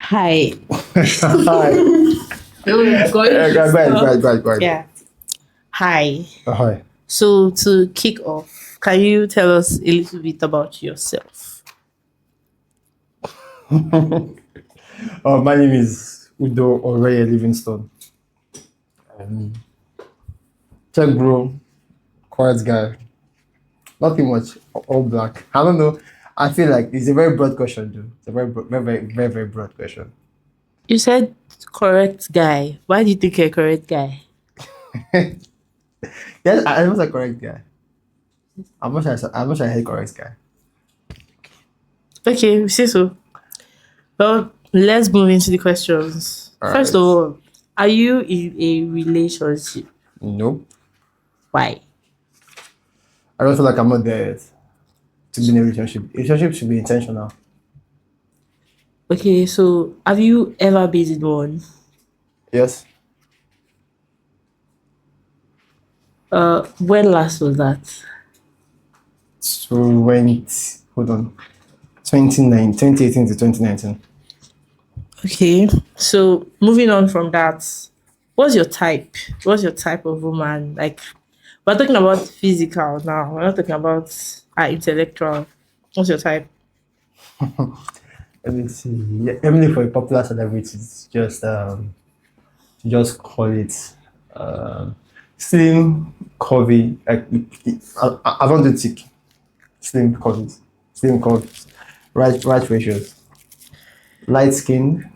Hi. Hi. No, going to Go ahead, stop. go ahead. Yeah. Hi. Hi. So to kick off, can you tell us a little bit about yourself? My name is Udo Oreye Livingstone. Um, Tech bro, quiet guy. Nothing much. All black. I don't know. I feel like it's a very broad question, though. It's a very broad question. You said correct guy. Why do you think you're a correct guy? Yes, I was a correct guy. I'm not sure I hate correct guy. Okay, we say so. Well, let's move into the questions. All First of right. all, are you in a relationship? Nope. Why? I don't feel like I'm not there yet to be in a relationship. Relationship should be intentional. Okay, so have you ever been in one? Yes. When last was that? 20, hold on. 2018 to 2019. Okay, so moving on from that, what's your type? What's your type of woman? Like, we're talking about physical now. We're not talking about intellectual. What's your type? Let me see. Yeah, Emily for a popular celebrity, just call it slim, curvy. Like I don't do thick. Slim, curvy, slim, curvy. Right ratios. Light skin.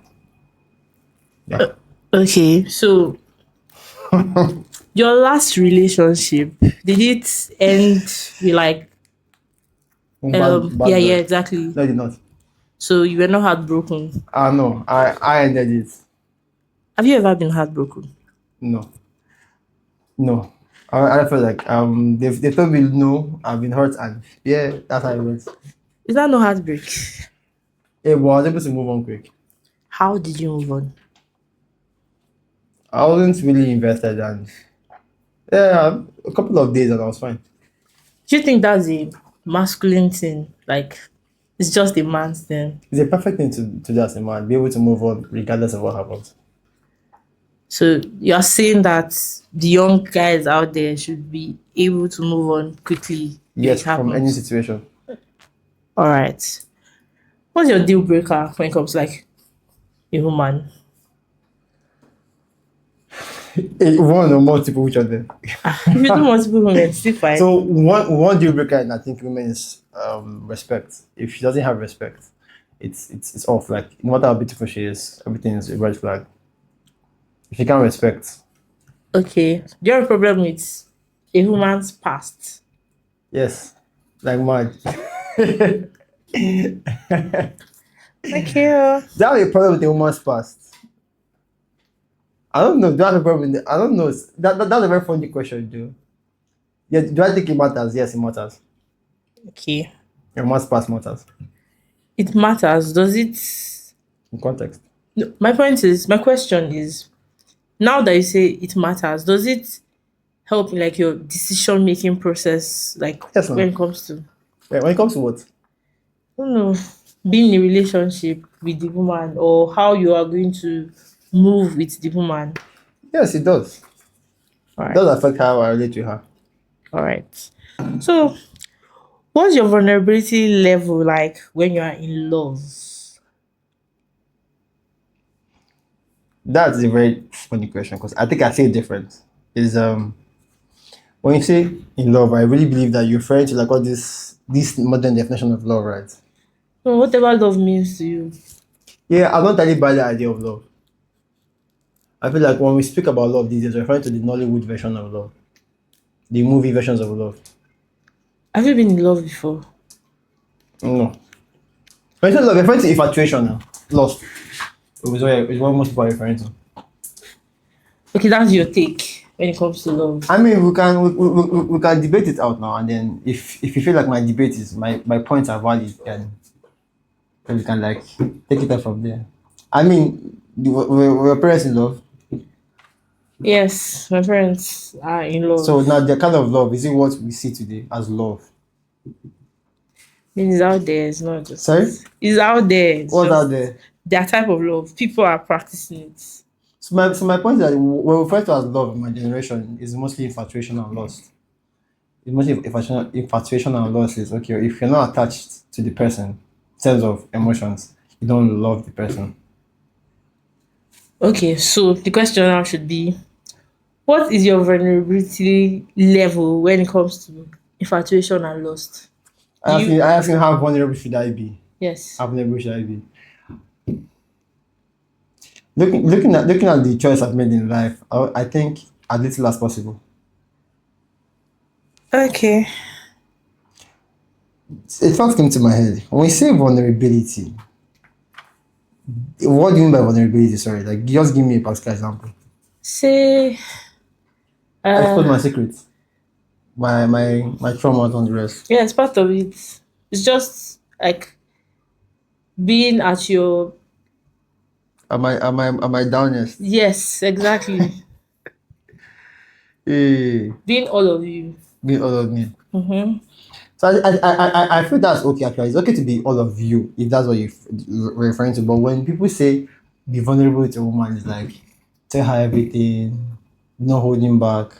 Yeah. Okay, so your last relationship, did it end with like Bad yeah, blood. exactly. No, I did not. So you were not heartbroken. No. I ended it. Have you ever been heartbroken? No. No. I feel like they told me no. I've been hurt and yeah, that's how it went. Is that no heartbreak? Yeah, but I was able to move on quick. How did you move on? I wasn't really invested and yeah, a couple of days and I was fine. Do you think that's a masculine thing? Like, it's just a man's thing. It's a perfect thing to do as a man, be able to move on regardless of what happens. So you're saying that the young guys out there should be able to move on quickly if it Yes, from any happens. situation. All right. What's your deal breaker when it comes to like a woman? One or multiple which of them. If you do multiple women, it's still fine. So one deal breaker and I think women is respect. If she doesn't have respect, it's off. Like no matter how beautiful she is, everything is a red flag. If she can't respect, Okay. Do you have a problem with a woman's past? yes, like mad. Thank you. That have a problem with a woman's past. I don't know. Do I have a problem with it? I don't know. That's a very funny question, dude. Yeah, do I think it matters? Yes, it matters. Okay. Your man's past matters It matters. Does it? in context. No, my question is, now that you say it matters, does it help in like your decision making process, like Yes, when ma'am. it comes to, Yeah, when it comes to what? I don't know, being in a relationship with the woman or how you are going to move with the woman? Yes, it does. All It right, does affect how I relate to her. all right. So, what's your vulnerability level like when you are in love? That's a very funny question because I think I say it different. Is when you say in love, I really believe that you're referring to like all this modern definition of love, right? So, whatever love means to you. Yeah, I'm not really buy the idea of love. I feel like when we speak about love these days, we're referring to the Nollywood version of love, the movie versions of love. Have you been in love before? No. When you say love, you're referring to infatuation now. Lost. It's what most people are referring to. Okay, that's your take when it comes to love. I mean, we can debate it out now, and then if you feel like my debate is my points are valid, then we can like take it up from there. I mean, were your parents in love? Yes, my parents are in So love. now the kind of love is it what we see today as love? It's out there. It's not Sorry, just. It's out there. It's what's out just there? their type of love. People are practicing it. So my point is that what we refer to as love in my generation is mostly infatuation and lust. It's mostly infatuation and lust is okay. If you're not attached to the person in terms of emotions, you don't love the person. Okay, so the question now should be, what is your vulnerability level when it comes to infatuation and lust? Do you I asking how vulnerable should I be? yes. How vulnerable should I be? Looking at the choice I've made in life, I think as little as possible. Okay. A thought came to my head. When we say vulnerability, what do you mean by vulnerability? Sorry, like just give me a particular example. Say I expose uh my secrets, my traumas on the rest. yeah, it's part of it. It's just like being at your Am I downest? yes, exactly. Hey, Being all of you. be all of me. Mm-hmm. So I feel that's okay actually. It's okay to be all of you if that's what you're referring to. But when people say be vulnerable to a woman, it's like tell her everything, no holding back.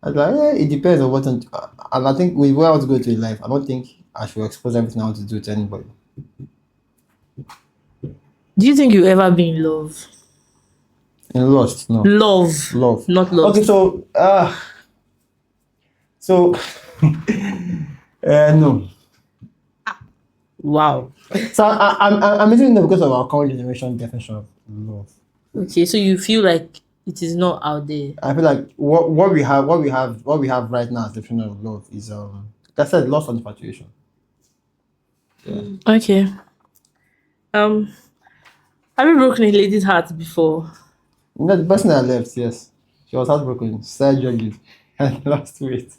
I was like, yeah, it depends on what. And I think with where I want to go to in life, I don't think I should expose everything I want to do to anybody. Do you think you ever been in love? And lost, no. Love, Love. not Okay, lost. so no. Wow. So I'm mentioning that because of our current generation definition of love. Okay, so you feel like it is not out there. I feel like what we have right now as definition of love is like I said, lost on infatuation. Yeah. Okay. Um, have you broken a lady's heart before? You know, the person that left, yes, she was heartbroken, started jogging, and lost weight.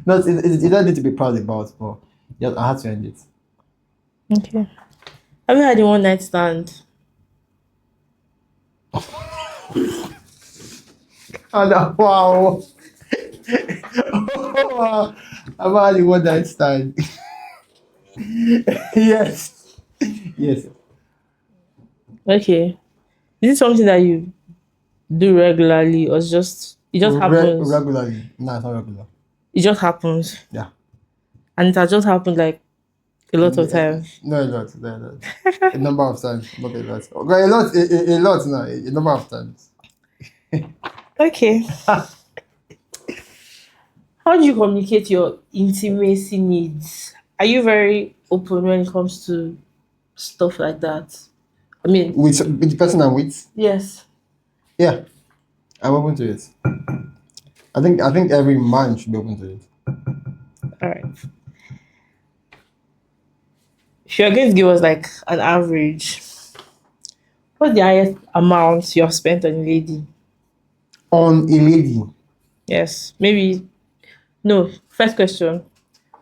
No, it doesn't need to be proud about, but yeah, I had to end it. Okay. Have you had a one night stand? And wow, wow, I've had the one night stand. Yes, yes. Okay. Is it something that you do regularly or it just happens? Regularly. No, it's not regular. It just happens. Yeah. And it has just happened like a lot of times. No, a lot, no, a lot. A number of times, not a lot. Okay, a lot now, a number of times. Okay. How do you communicate your intimacy needs? Are you very open when it comes to stuff like that? I mean, With the person I'm with, yes. yeah, I'm open to it. I think every man should be open to it. All right. If you're going to give us like an average, what's the highest amount you have spent on a lady? On a lady, Yes. Maybe, no. First question.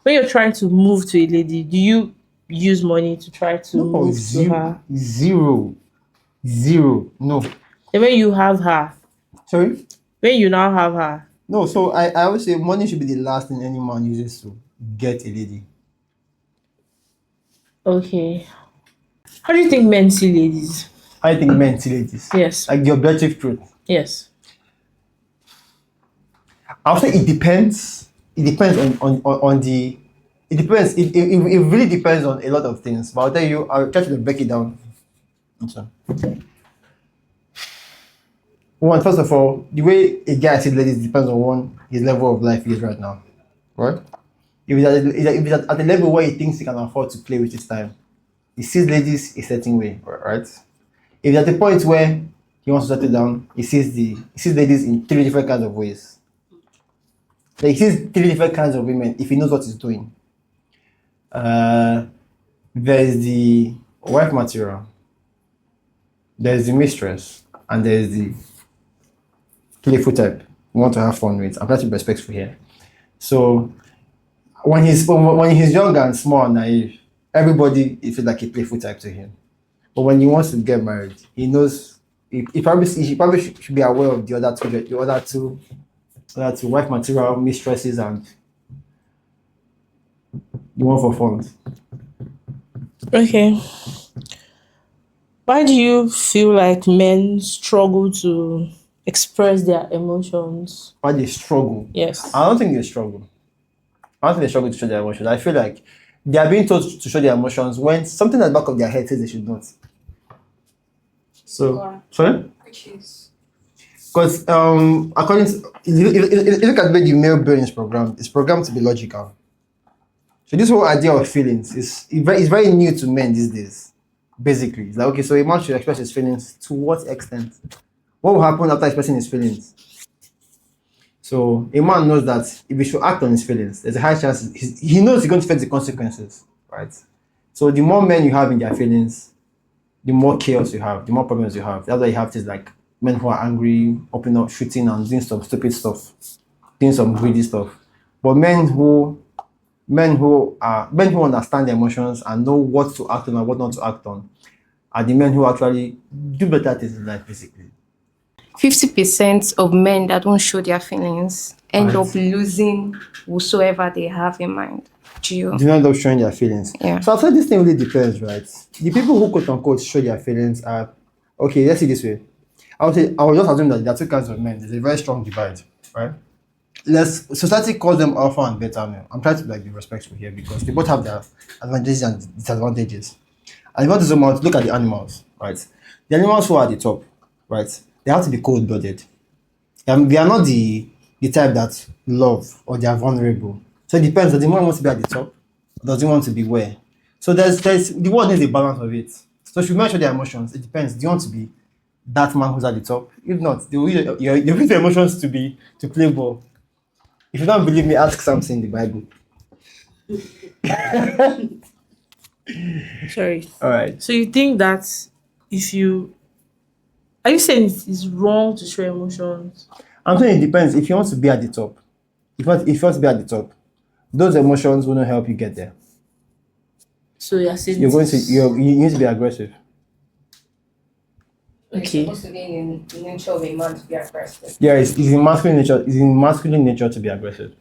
When you're trying to move to a lady, do you use money to try to no, move to her? zero, zero, no. And when you have her, Sorry, when you now have her, no. So I would say money should be the last thing any man uses to get a lady. okay. How do you think men see ladies? I think men see ladies. Yes. Like the objective truth. Yes. I'll say it depends. It depends on the. It depends. It really depends on a lot of things. But I'll tell you, I'll try to break it down. So, one, first of all, the way a guy sees ladies depends on one his level of life he is right now, right? If it's at a level where he thinks he can afford to play with his time, he sees ladies a certain way, right? If it's at the point where he wants to settle down, he sees ladies in three different kinds of ways. Like he sees three different kinds of women if he knows what he's doing. Uh, there's the wife material, there's the mistress, and there's the playful type. You want to have fun with. I'm trying to be respectful here. So when he's young and small and naive, everybody it feels like a playful type to him. But when he wants to get married, he knows he probably should be aware of the other two wife material mistresses and the one for fun. Okay. Why do you feel like men struggle to express their emotions? Why they struggle? Yes. I don't think they struggle. I don't think they struggle to show their emotions. I feel like they are being told to show their emotions when something at the back of their head says they should not. So, sorry? Which is Because according to if you look at the way the male brain is programmed, it's programmed to be logical. So this whole idea of feelings is very new to men these days. Basically, it's like okay, so a man should express his feelings to what extent? What will happen after expressing his feelings? So a man knows that if he should act on his feelings, there's a high chance he knows he's going to face the consequences, right? So the more men you have in their feelings, the more chaos you have, the more problems you have. That's why you have things like men who are angry, opening up, shooting, and doing some stupid stuff, doing some greedy stuff. But men who understand their emotions and know what to act on and what not to act on are the men who actually do better things in life, basically. 50% of men that don't show their feelings end Right. up losing whosoever they have in mind. Do you? Do not end up showing their feelings. Yeah. So I feel this thing really depends, right? The people who quote unquote show their feelings are okay, let's see this way. I would just assume that there are two kinds of men. There's a very strong divide, right? Society calls them alpha and beta men. I'm trying to like be respectful here because they both have their advantages and disadvantages. And if you want to zoom out, look at the animals, right? The animals who are at the top, right? They have to be cold blooded. They are not the type that love or they are vulnerable. So it depends. Does the man want to be at the top? Or does he want to be where? So there's the world needs a balance of it. So if you measure their emotions, it depends. Do you want to be that man who's at the top? If not, you put your emotions to play ball. If you don't believe me, ask something in the Bible. Sorry. All right. So you think that if you are you saying it's wrong to show emotions? I'm saying it depends. If you want to be at the top, if you want to be at the top, those emotions will not help you get there. So you're saying You're going to it's- you need to be aggressive. It's Okay. supposed to be in the nature of a man to be aggressive. Yeah, it's in masculine nature. It's in masculine nature to be aggressive.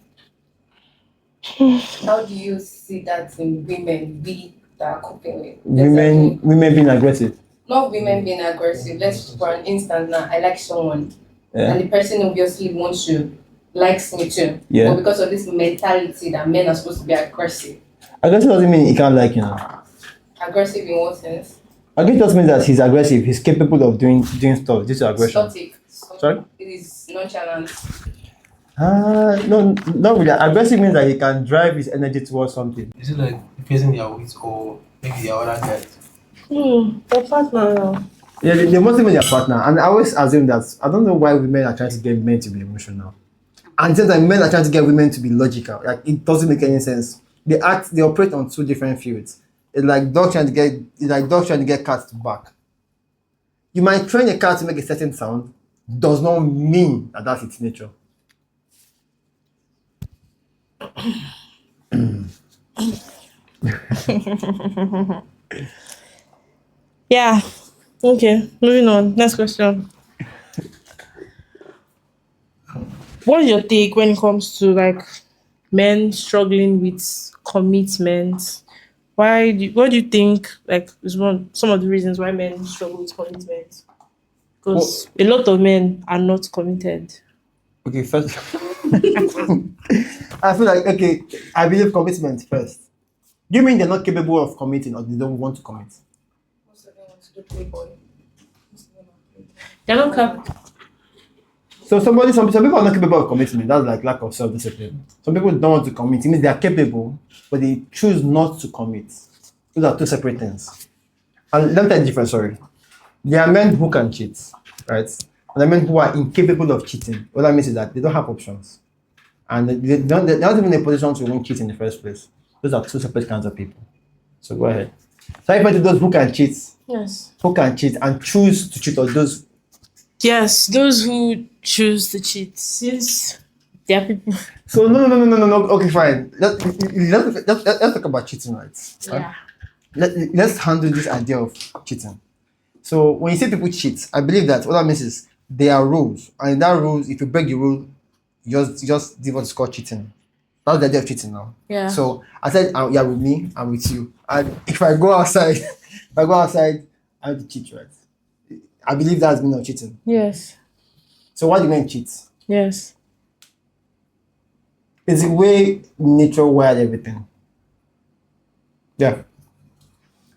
How do you see that in women we that are coping with? Women being aggressive. Not women being aggressive. Let's for an instance now, I like someone Yeah. and the person obviously wants to likes me too. Yeah. But because of this mentality that men are supposed to be aggressive. Aggressive doesn't mean he can't like you know. Aggressive in what sense? Aggressive just means that he's aggressive. He's capable of doing stuff due to aggression. Static. Sorry? It is nonchalant. No, not really. Aggressive means that he can drive his energy towards something. Is it like facing their weight or maybe their other guys? Your partner now. Yeah, they must be their partner. And I always assume that I don't know why women are trying to get men to be emotional. And at the same time, men are trying to get women to be logical. Like it doesn't make any sense. They operate on two different fields. It's like dogs trying to get cats to bark. You might train a cat to make a certain sound, does not mean that that's its nature. Yeah. Okay. Moving on. Next question. What's your take when it comes to like men struggling with commitment? What do you think like is some of the reasons why men struggle with commitment? Because a lot of men are not committed. Okay, first, I feel like I believe commitment first. Do you mean they're not capable of committing or they don't want to commit? Most of them want to do playboy. They're not So some people are not capable of commitment. That's like lack of self-discipline. Some people don't want to commit. It means they are capable, but they choose not to commit. Those are two separate things. And let me tell you the difference, sorry. There are men who can cheat, right? And there are men who are incapable of cheating. What that means is that they don't have options. And they're not even in a position to even cheat in the first place. Those are two separate kinds of people. So go ahead. So I find those who can cheat, Yes. and choose to cheat, or those. Yes, those who choose to cheat, since there are people. So no. Okay, fine. Let's talk about cheating, right? Yeah. Let's handle this idea of cheating. So when you say people cheat, I believe that what that means is there are rules, and in that rules, if you break the rule, you just do what's called cheating. That's the idea of cheating now. Yeah. So I said, yeah, with me, I'm with you. And if I go outside, I to cheat, right? I believe that's mean of cheating. Yes. So why do men cheat? Yes. It's the way nature wired everything. Yeah.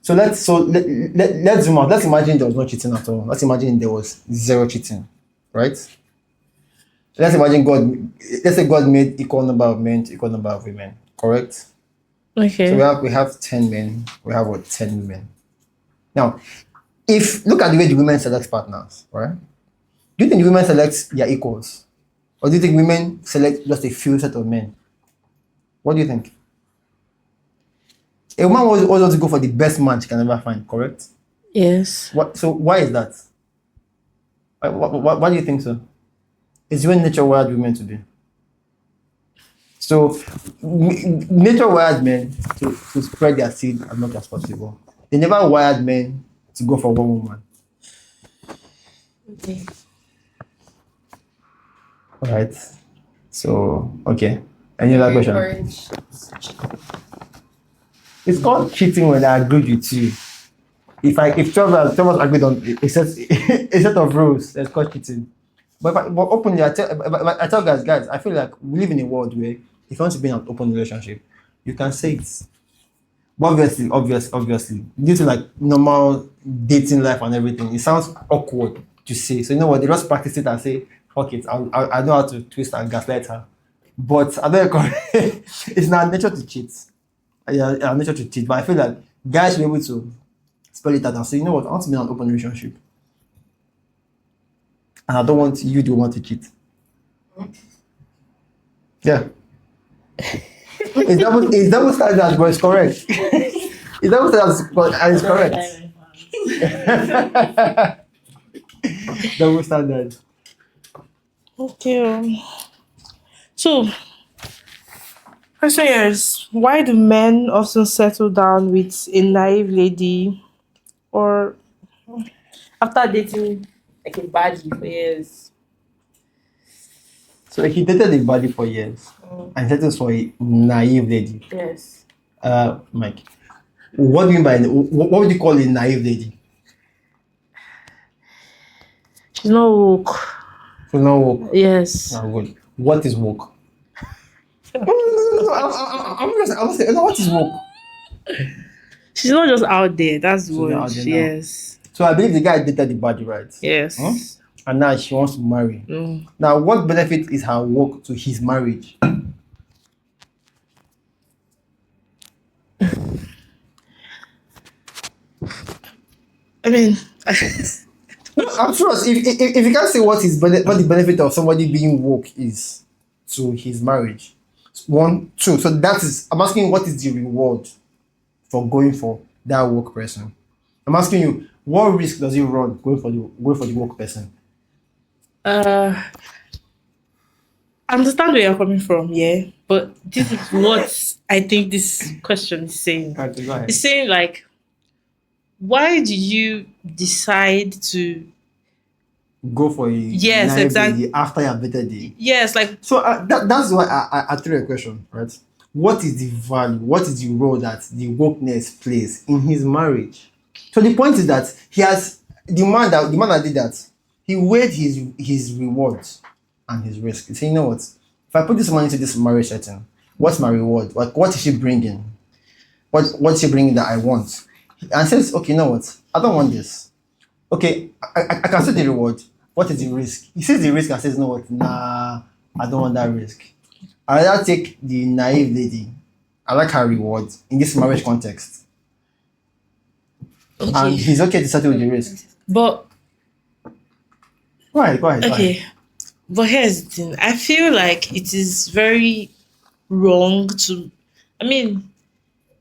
Let's zoom out. Let's imagine there was no cheating at all. Let's imagine there was zero cheating, right? Let's imagine God. Let's say God made equal number of men to equal number of women. Correct. So Okay. we have 10 men. We have what 10 women. Now, if look at the way the women select partners, right? Do you think the women select their equals, or do you think women select just a few set of men? What do you think? A woman always wants to go for the best man she can ever find. Correct. Yes. What? So why is that? Why do you think so? It's when nature wired women to be. So nature wired men to spread their seed as much as possible. They never wired men to go for one woman. Okay. All right. So okay. Any other question? Encourage. It's called cheating when I agreed with you. If 12 agreed on a set of rules, it's called cheating. But openly, I tell guys, I feel like we live in a world where if you want to be in an open relationship, you can say it. But obviously, due to like normal dating life and everything, it sounds awkward to say. So you know what? They just practice it and say, "Fuck it, I know how to twist and gaslight her." But I don't. It's not nature to cheat. Yeah, our nature to cheat. But I feel like guys should be able to spell it out and say, "You know what? I want to be in an open relationship, and I don't want you to want to cheat." Yeah. It's double standard, but it's correct. It's double standard, but and it's correct. Double standard. Okay. So, question here is, why do men often settle down with a naive lady, or after dating like a baddie for years? So he dated a body for years and settles for a naive lady. Yes. Mike, what do you mean by what would you call a naive lady? She's not woke. So now woke. Yes. Ah, good. What is woke? No, I'm saying, no, what is woke? She's not just out there. That's the She's not word. out there now. Yes. So I believe the guy dated the body, right? Yes. Huh? And now she wants to marry. Mm. Now, what benefit is her work to his marriage? I mean, I'm sure if you can't say what the benefit of somebody being woke is to his marriage, 1, 2. So that is, I'm asking you, what is the reward for going for that woke person? I'm asking you, what risk does he run going for the woke person? I understand where you're coming from, yeah. But this is what I think this question is saying. Okay, go ahead. It's saying like, why do you decide to? Go for a Yes, naive exactly. lady after you have dated the. Yes, like So that's why I threw a question, right? What is the value? What is the role that the wokeness plays in his marriage? So the point is that he has the man that did that. He weighed his rewards and his risk. He said, you know what? If I put this money into this marriage setting, what's my reward? What is she bringing? What's she bringing that I want? And says, okay, you know what? I don't want this. Okay, I can see the reward. What is the risk? He sees the risk and says, you know what? Nah, I don't want that risk. I rather take the naive lady. I like her reward in this marriage context. And okay, he's okay to settle with the risk. but Go ahead. Go ahead. okay, but here's the thing. I feel like it is very wrong to. I mean,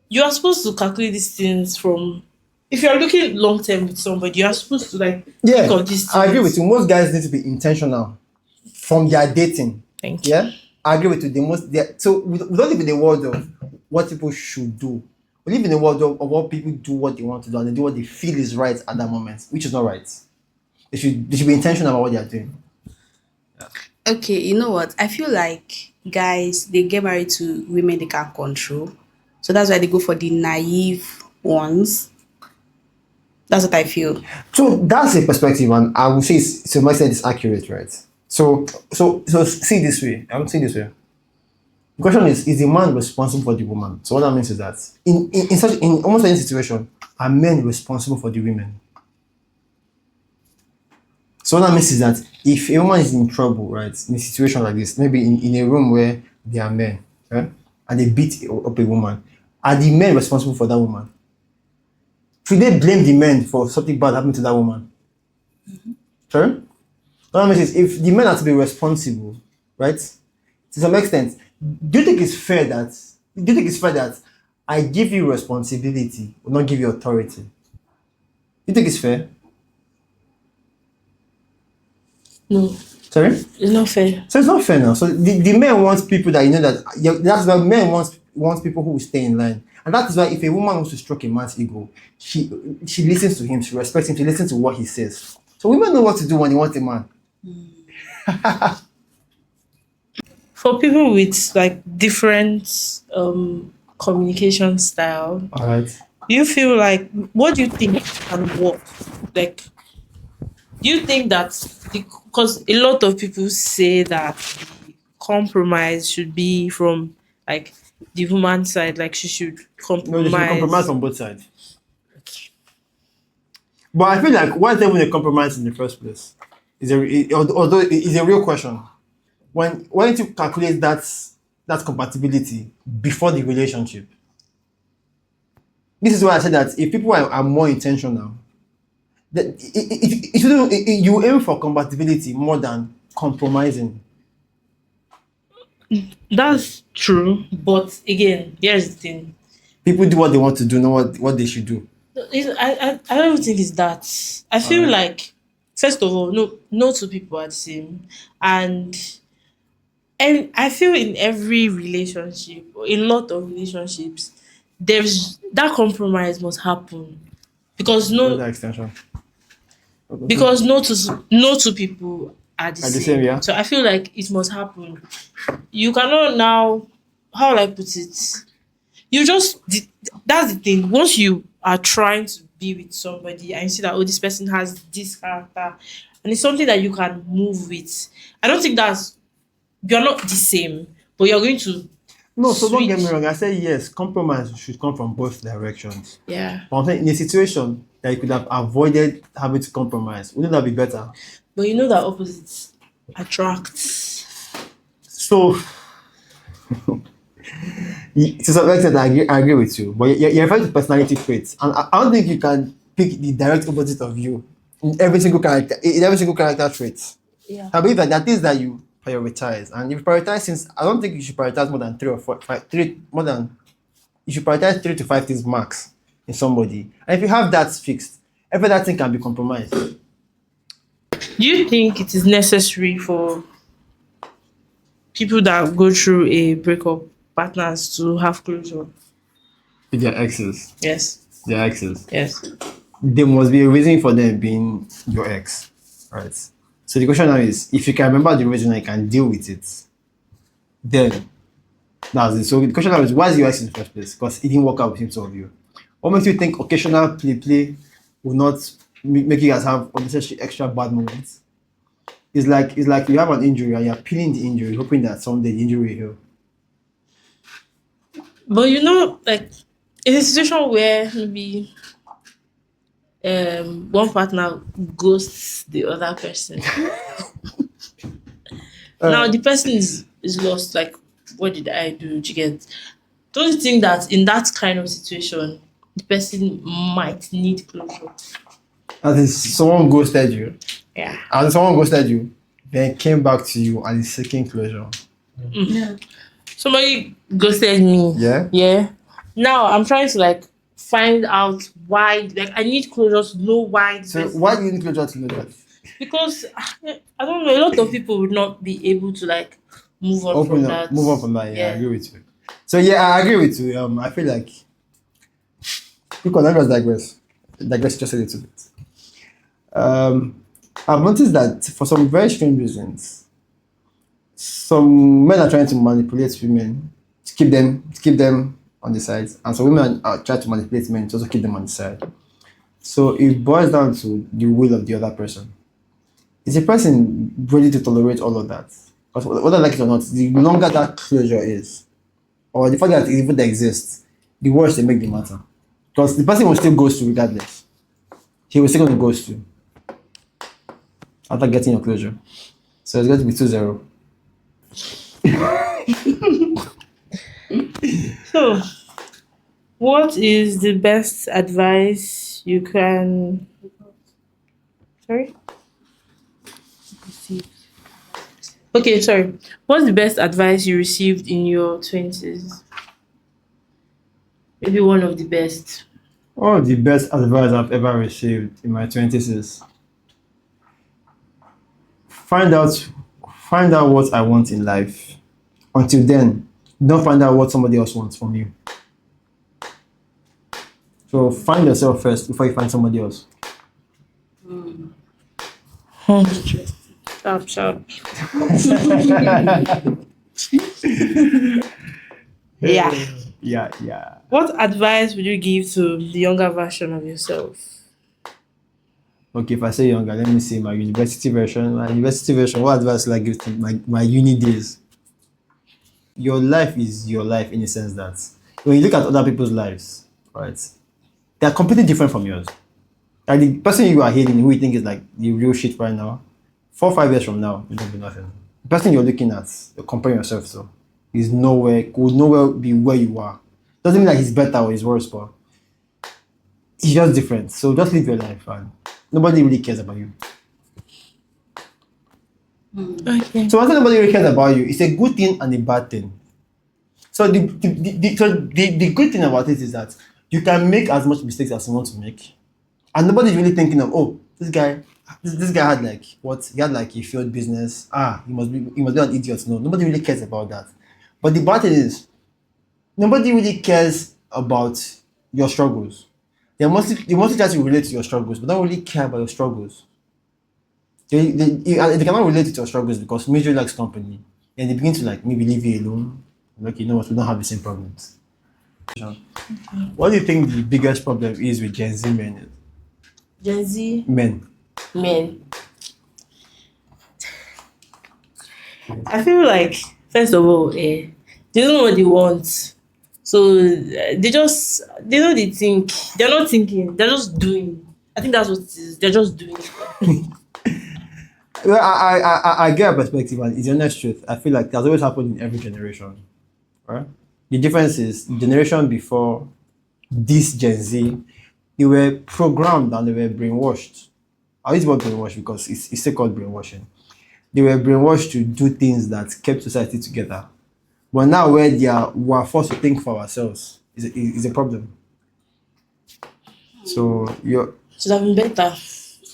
you are supposed to calculate these things from. If you're looking long term with somebody, you are supposed to like Yeah, think of these things. I agree with you. Most guys need to be intentional from their dating. Thank you. Yeah, I agree with you. So we don't live in the world of what people should do. We live in the world of what people do what they want to do and they do what they feel is right at that moment, which is not right. They should be intentional about what they are doing. Okay, you know what? I feel like guys they get married to women they can't control. So that's why they go for the naive ones. That's what I feel. So that's a perspective, and I would say to my extent it's accurate, right? So see this way. I would say this way. The question is the man responsible for the woman? So what that means is that in almost any situation, are men responsible for the women? So what that means is that if a woman is in trouble, right, in a situation like this, maybe in a room where there are men, right, and they beat up a woman, are the men responsible for that woman? Should they blame the men for something bad happening to that woman? Sorry? What that means is if the men are to be responsible, right, to some extent, do you think it's fair that I give you responsibility, will not give you authority? Do you think it's fair? No, Sorry? it's not fair. So it's not fair now. So the men wants people that you know that that's why men wants people who will stay in line. And that is why if a woman wants to stroke a man's ego, she listens to him, she respects him, she listens to what he says. So women know what to do when they want a man. For people with like different communication style, Alright. do you feel like what do you think can work? Like, do you think that because a lot of people say that the compromise should be from like the woman side, like she should No, they should compromise compromise. on both sides. But I feel like why is there even a compromise in the first place? Although it is a real question. Why don't you calculate that compatibility before the relationship? This is why I said that if people are more intentional, that you aim for compatibility more than compromising. That's true, but again, here's the thing. People do what they want to do, not what they should do. I don't think it's that. I feel Alright. like first of all, no two people are the same, and I feel in every relationship, or a lot of relationships, there's that compromise must happen because What's no that extension? because no two people are the Are the same, same. yeah? So I feel like it must happen. You cannot now, how will I put it? You just that's the thing. Once you are trying to be with somebody and you see that oh this person has this character and it's something that you can move with. I don't think that's you're not the same, but you're going to No, so don't get me switch. wrong. I say yes, compromise should come from both directions. Yeah. But I'm saying in a situation that you could have avoided having to compromise, wouldn't that be better? But you know that opposites attract. So, to some extent, I agree with you. But you're referring to personality traits, and I don't think you can pick the direct opposite of you in every single character trait. Yeah. I believe that there are things that you prioritize, and if you prioritize, since I don't think you should prioritize more than three or four, five, three more than you should prioritize 3 to 5 things max in somebody, and if you have that fixed, every other thing can be compromised. Do you think it is necessary for people that go through a breakup partners to have closure? With their exes, Yes. Yes. there must be a reason for them being your ex, right? So the question now is, if you can remember the reason and you can deal with it, then that's it. So the question now is, why is your ex in the first place? Because it didn't work out between two of you. What makes you think occasional play will not make you guys have unnecessary extra bad moments? It's like you have an injury and you're peeling the injury, hoping that someday the injury will heal. But you know, like in a situation where maybe one partner ghosts the other person. Now the person is lost, like what did I do to get? Don't you think that in that kind of situation the person might need closure? As in someone ghosted you, Yeah. and someone ghosted you, then came back to you and is seeking closure. Somebody ghosted me. Yeah? Yeah. Now I'm trying to like find out why. Like I need closure to know why. The So person- why do you need closure to know that? because I don't know. A lot of people would not be able to like move on from Open up, that. move on from that. Yeah, I Yeah. agree with you. So yeah, I agree with you. I feel like because let me just digress just a little bit. I've noticed that for some very strange reasons, some men are trying to manipulate women to keep them on the side, and some women are trying to manipulate men to also keep them on the side. So it boils down to the will of the other person. Is a person ready to tolerate all of that? Because whether I like it or not, the longer that closure is, or the fact that it even exists, the worse they make the matter. Because the person will still ghost you regardless. He will still going to ghost you after getting your closure. So it's going to be 2-0. So, what is the best advice you can? Sorry. Okay, sorry. What's the best advice you received in your 20s? Maybe one of the best. One of the best advice I've ever received in my 20s is find out find out what I want in life. Until then, don't find out what somebody else wants from you. So find yourself first before you find somebody else. Hmm. Sharp, sharp. Yeah. Yeah. What advice would you give to the younger version of yourself? Okay, if I say younger, let me see my university version. My university version, what advice will I give to my uni days? Your life is your life in the sense that when you look at other people's lives, right, they are completely different from yours. Like the person you are hating, who you think is like the real shit right now, 4 or 5 years from now, it will be nothing. The person you're looking at, you're comparing yourself to, is nowhere, could nowhere be where you are. Doesn't mean that he's better or he's worse, but he's just different. So just live your life, and nobody really cares about you. Okay. So when nobody really cares about you, it's a good thing and a bad thing. So the good thing about it is that you can make as much mistakes as you want to make, and nobody's really thinking of, oh, this guy had like what he had like a failed business. He must be an idiot. No, nobody really cares about that. But the bad thing is nobody really cares about your struggles. They mostly try to relate to your struggles, but don't really care about your struggles. They cannot relate to your struggles because misery likes company, and they begin to like maybe leave you alone. Like, you know what, we don't have the same problems. What do you think the biggest problem is with Gen Z men? Gen Z Men. men. I feel like first of all, they don't know what they want. So they know they think. They're not thinking. They're just doing. I think that's what it is. They're just doing. Well, I get a perspective, and it's the honest truth. I feel like that's always happened in every generation, right? The difference is the generation before this Gen Z, they were programmed and they were brainwashed. I use the word brainwashed because it's still called brainwashing. They were brainwashed to do things that kept society together. But now, where we are forced to think for ourselves, is a problem. So you're Should have been better I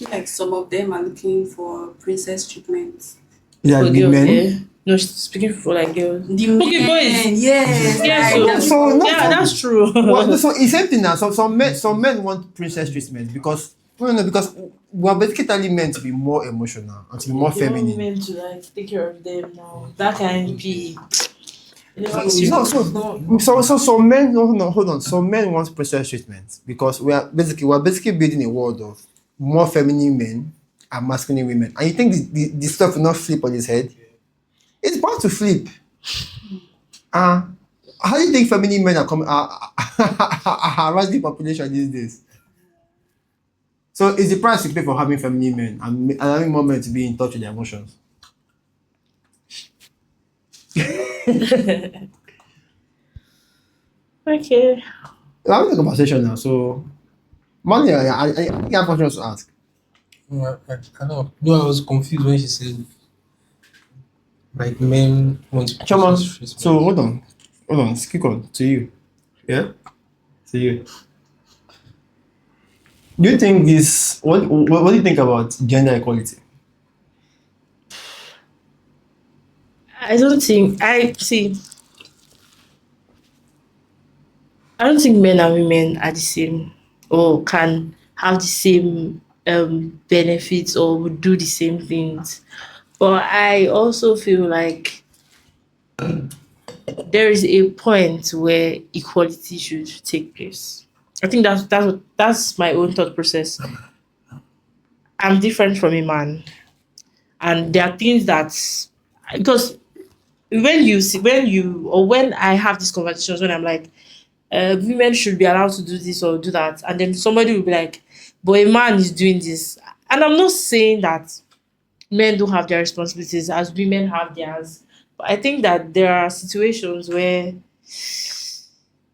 feel like some of them are looking for princess treatment. yeah, for the girls. men. No, she's speaking for like girls. The Okay, men, boys. yes, Yeah, like, yeah, that's true. Well, no, so it's same thing now. So some men want princess treatment because no, because we're basically meant to be more emotional and to be more They want feminine. men to like take care of them now. That can be. So some men, no, hold on. Some men want princess treatment because we're basically building a world of more feminine men and masculine women. And you think the stuff will not flip on his head? It's bound to flip. Uh, how do you think feminine men are rising the population these days? So it's the price you pay for having feminine men and allowing more men to be in touch with their emotions. Okay. We're having a conversation now, so Money, I think I have questions to ask. I know. No, I was confused when she said like men want to Chama, process treatment. so hold on, speak on to you. Yeah, to you. Do you think this? What do you think about gender equality? I don't think I see. I don't think men and women are the same or can have the same benefits or would do the same things. But I also feel like there is a point where equality should take place. I think that's my own thought process. I'm different from a man, and there are things that because when I have these conversations when I'm like, women should be allowed to do this or do that, and then somebody will be like, but a man is doing this, and I'm not saying that men don't have their responsibilities as women have theirs, but I think that there are situations where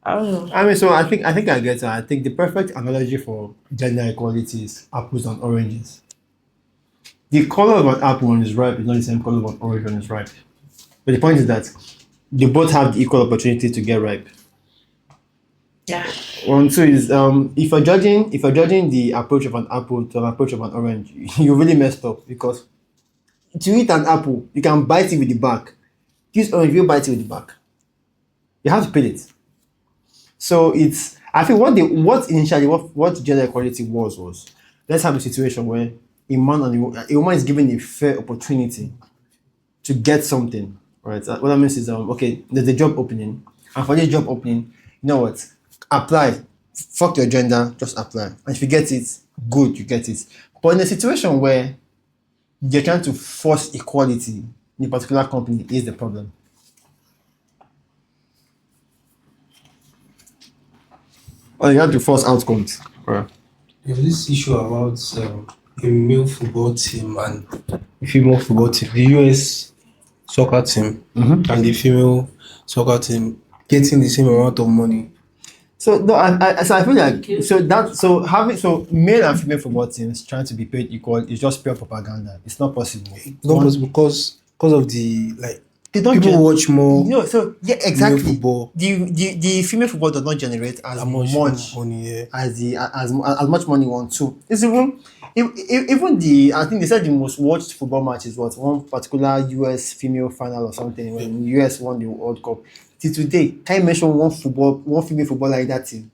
I don't know. I mean, so I think I get it. I think the perfect analogy for gender equality is apples and oranges. The color of an apple when it's ripe is not the same color of an orange when it's ripe. But the point is that they both have the equal opportunity to get ripe. Yeah, One two is if you're judging the approach of an apple to an approach of an orange, you really messed up because to eat an apple, you can bite it with the back. This orange, you bite it with the back. You have to peel it. So it's I think what initially what gender equality was let's have a situation where a man and a woman is given a fair opportunity to get something. Right? What that means is okay, there's a job opening, and for this job opening, you know what? Apply. Fuck your gender, just apply. And if you get it, good, you get it. But in a situation where you're trying to force equality in a particular company is the problem. Or you have to force outcomes. Right. There's this issue about a male football team and a female football team. The US soccer team and the female soccer team getting the same amount of money. So no, I feel like so male and female football teams trying to be paid equal is just pure propaganda. It's not possible. It's not possible because of the like They don't people gen- watch more so yeah, exactly. football. The female football does not generate as much money. Yeah. as much money one too. It's even the I think they said the most watched football match is what one particular US female final or something when US won the World Cup. Till today, can you mention one female footballer in that team?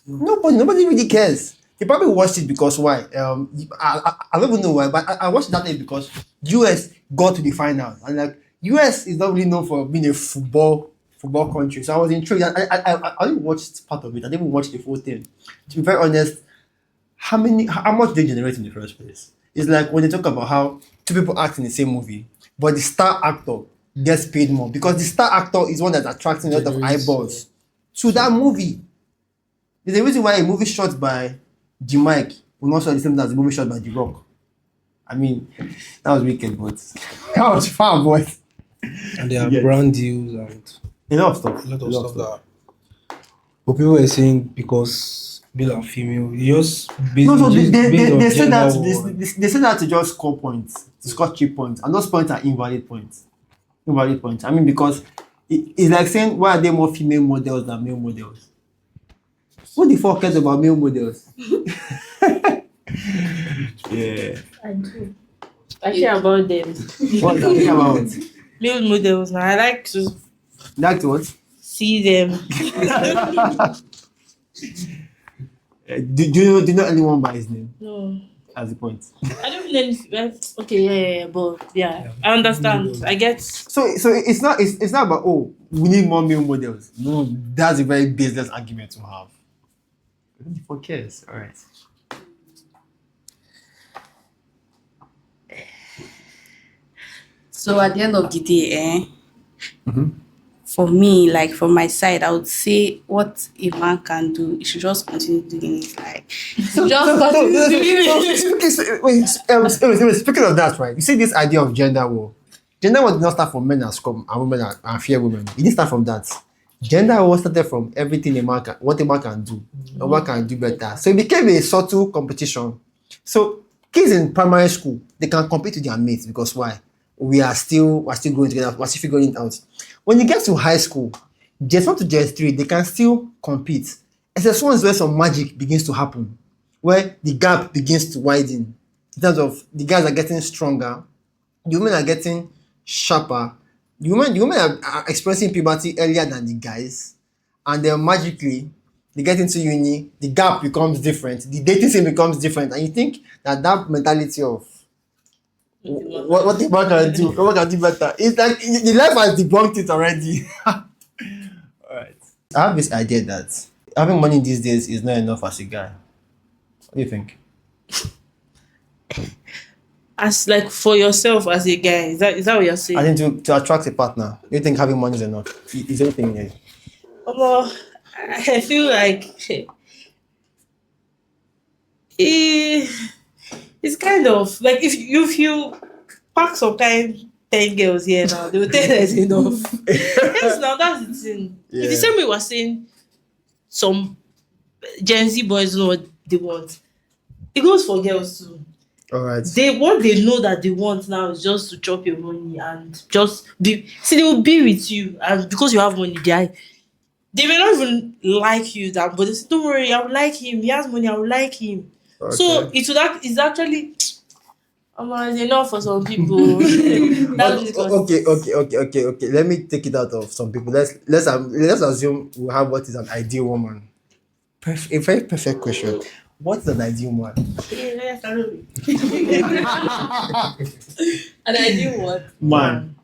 Nobody really cares. They probably watched it because why? I don't even know why, but I watched that day because US got to the final and like US is not really known for being a football country. So I was intrigued. I only watched part of it. I didn't even watch the full thing. To be very honest, how much they generate in the first place? It's like when they talk about how two people act in the same movie, but the star actor gets paid more because the star actor is one that's attracting a lot of Generates, eyeballs to that movie. There's a reason why a movie shot by the Mike will not show the same as a movie shot by The Rock. I mean, that was wicked, but that was fun, but And there are Yeah. brand deals and a lot of stuff. a lot of stuff that. But people were saying because male and female, you just based, No, so just based on they say that gender war. they say that to just score points, to score cheap points, and those points are invalid points. Invalid points. I mean, because it's like saying why are there more female models than male models? Who the fuck cares about male models? Yeah. I do. I care about them. What are you thinking about? Male models now. I like to That's what? see them. Do you know anyone by his name? No. That's the point. I don't know okay, yeah, but yeah. I understand. I get So it's not about we need more male models. No, that's a very baseless argument to have. Who the fuck cares? All right. So at the end of the day, for me, like from my side, I would say what a man can do, he should just continue doing it. Like just continue doing it. Speaking of that, right? You see this idea of gender war. Gender war did not start from men as come and women and fear women. It didn't start from that. Gender war started from everything what a man can do. A man can do better. So it became a subtle competition. So kids in primary school, they can compete with their mates because why? We're still growing together, we're still figuring it out. When you get to high school, JS1 to JS3, they can still compete. SS1 is where some magic begins to happen, where the gap begins to widen. In terms of the guys are getting stronger, the women are getting sharper. The women are experiencing puberty earlier than the guys, and then magically they get into uni, the gap becomes different, the dating scene becomes different, and you think that mentality of what the man can do, what can do better. It's like the life has debunked it already. Alright. I have this idea that having money these days is not enough as a guy. What do you think? As like for yourself as a guy, is that what you're I saying? think to attract a partner, do you think having money is enough? Is anything here? Well, I feel like eh, it's kind of like if you pack some kind 10 girls here now, they will tell you it's enough. Yes, now that's the thing. It's the Yeah. same way we're saying some Gen Z boys know what they want. It goes for girls too. All right. What they know that they want now is just to chop your money and just be. See, they will be with you, and because you have money, they may not even like you that, but they say, "Don't worry, I will like him. He has money, I will like him." So Okay. it's actually it's enough for some people. That's because Okay. Let me take it out of some people. Let's assume we have what is an ideal woman. A very perfect question. What's an ideal man? yeah, yes, I know. And I do what Man.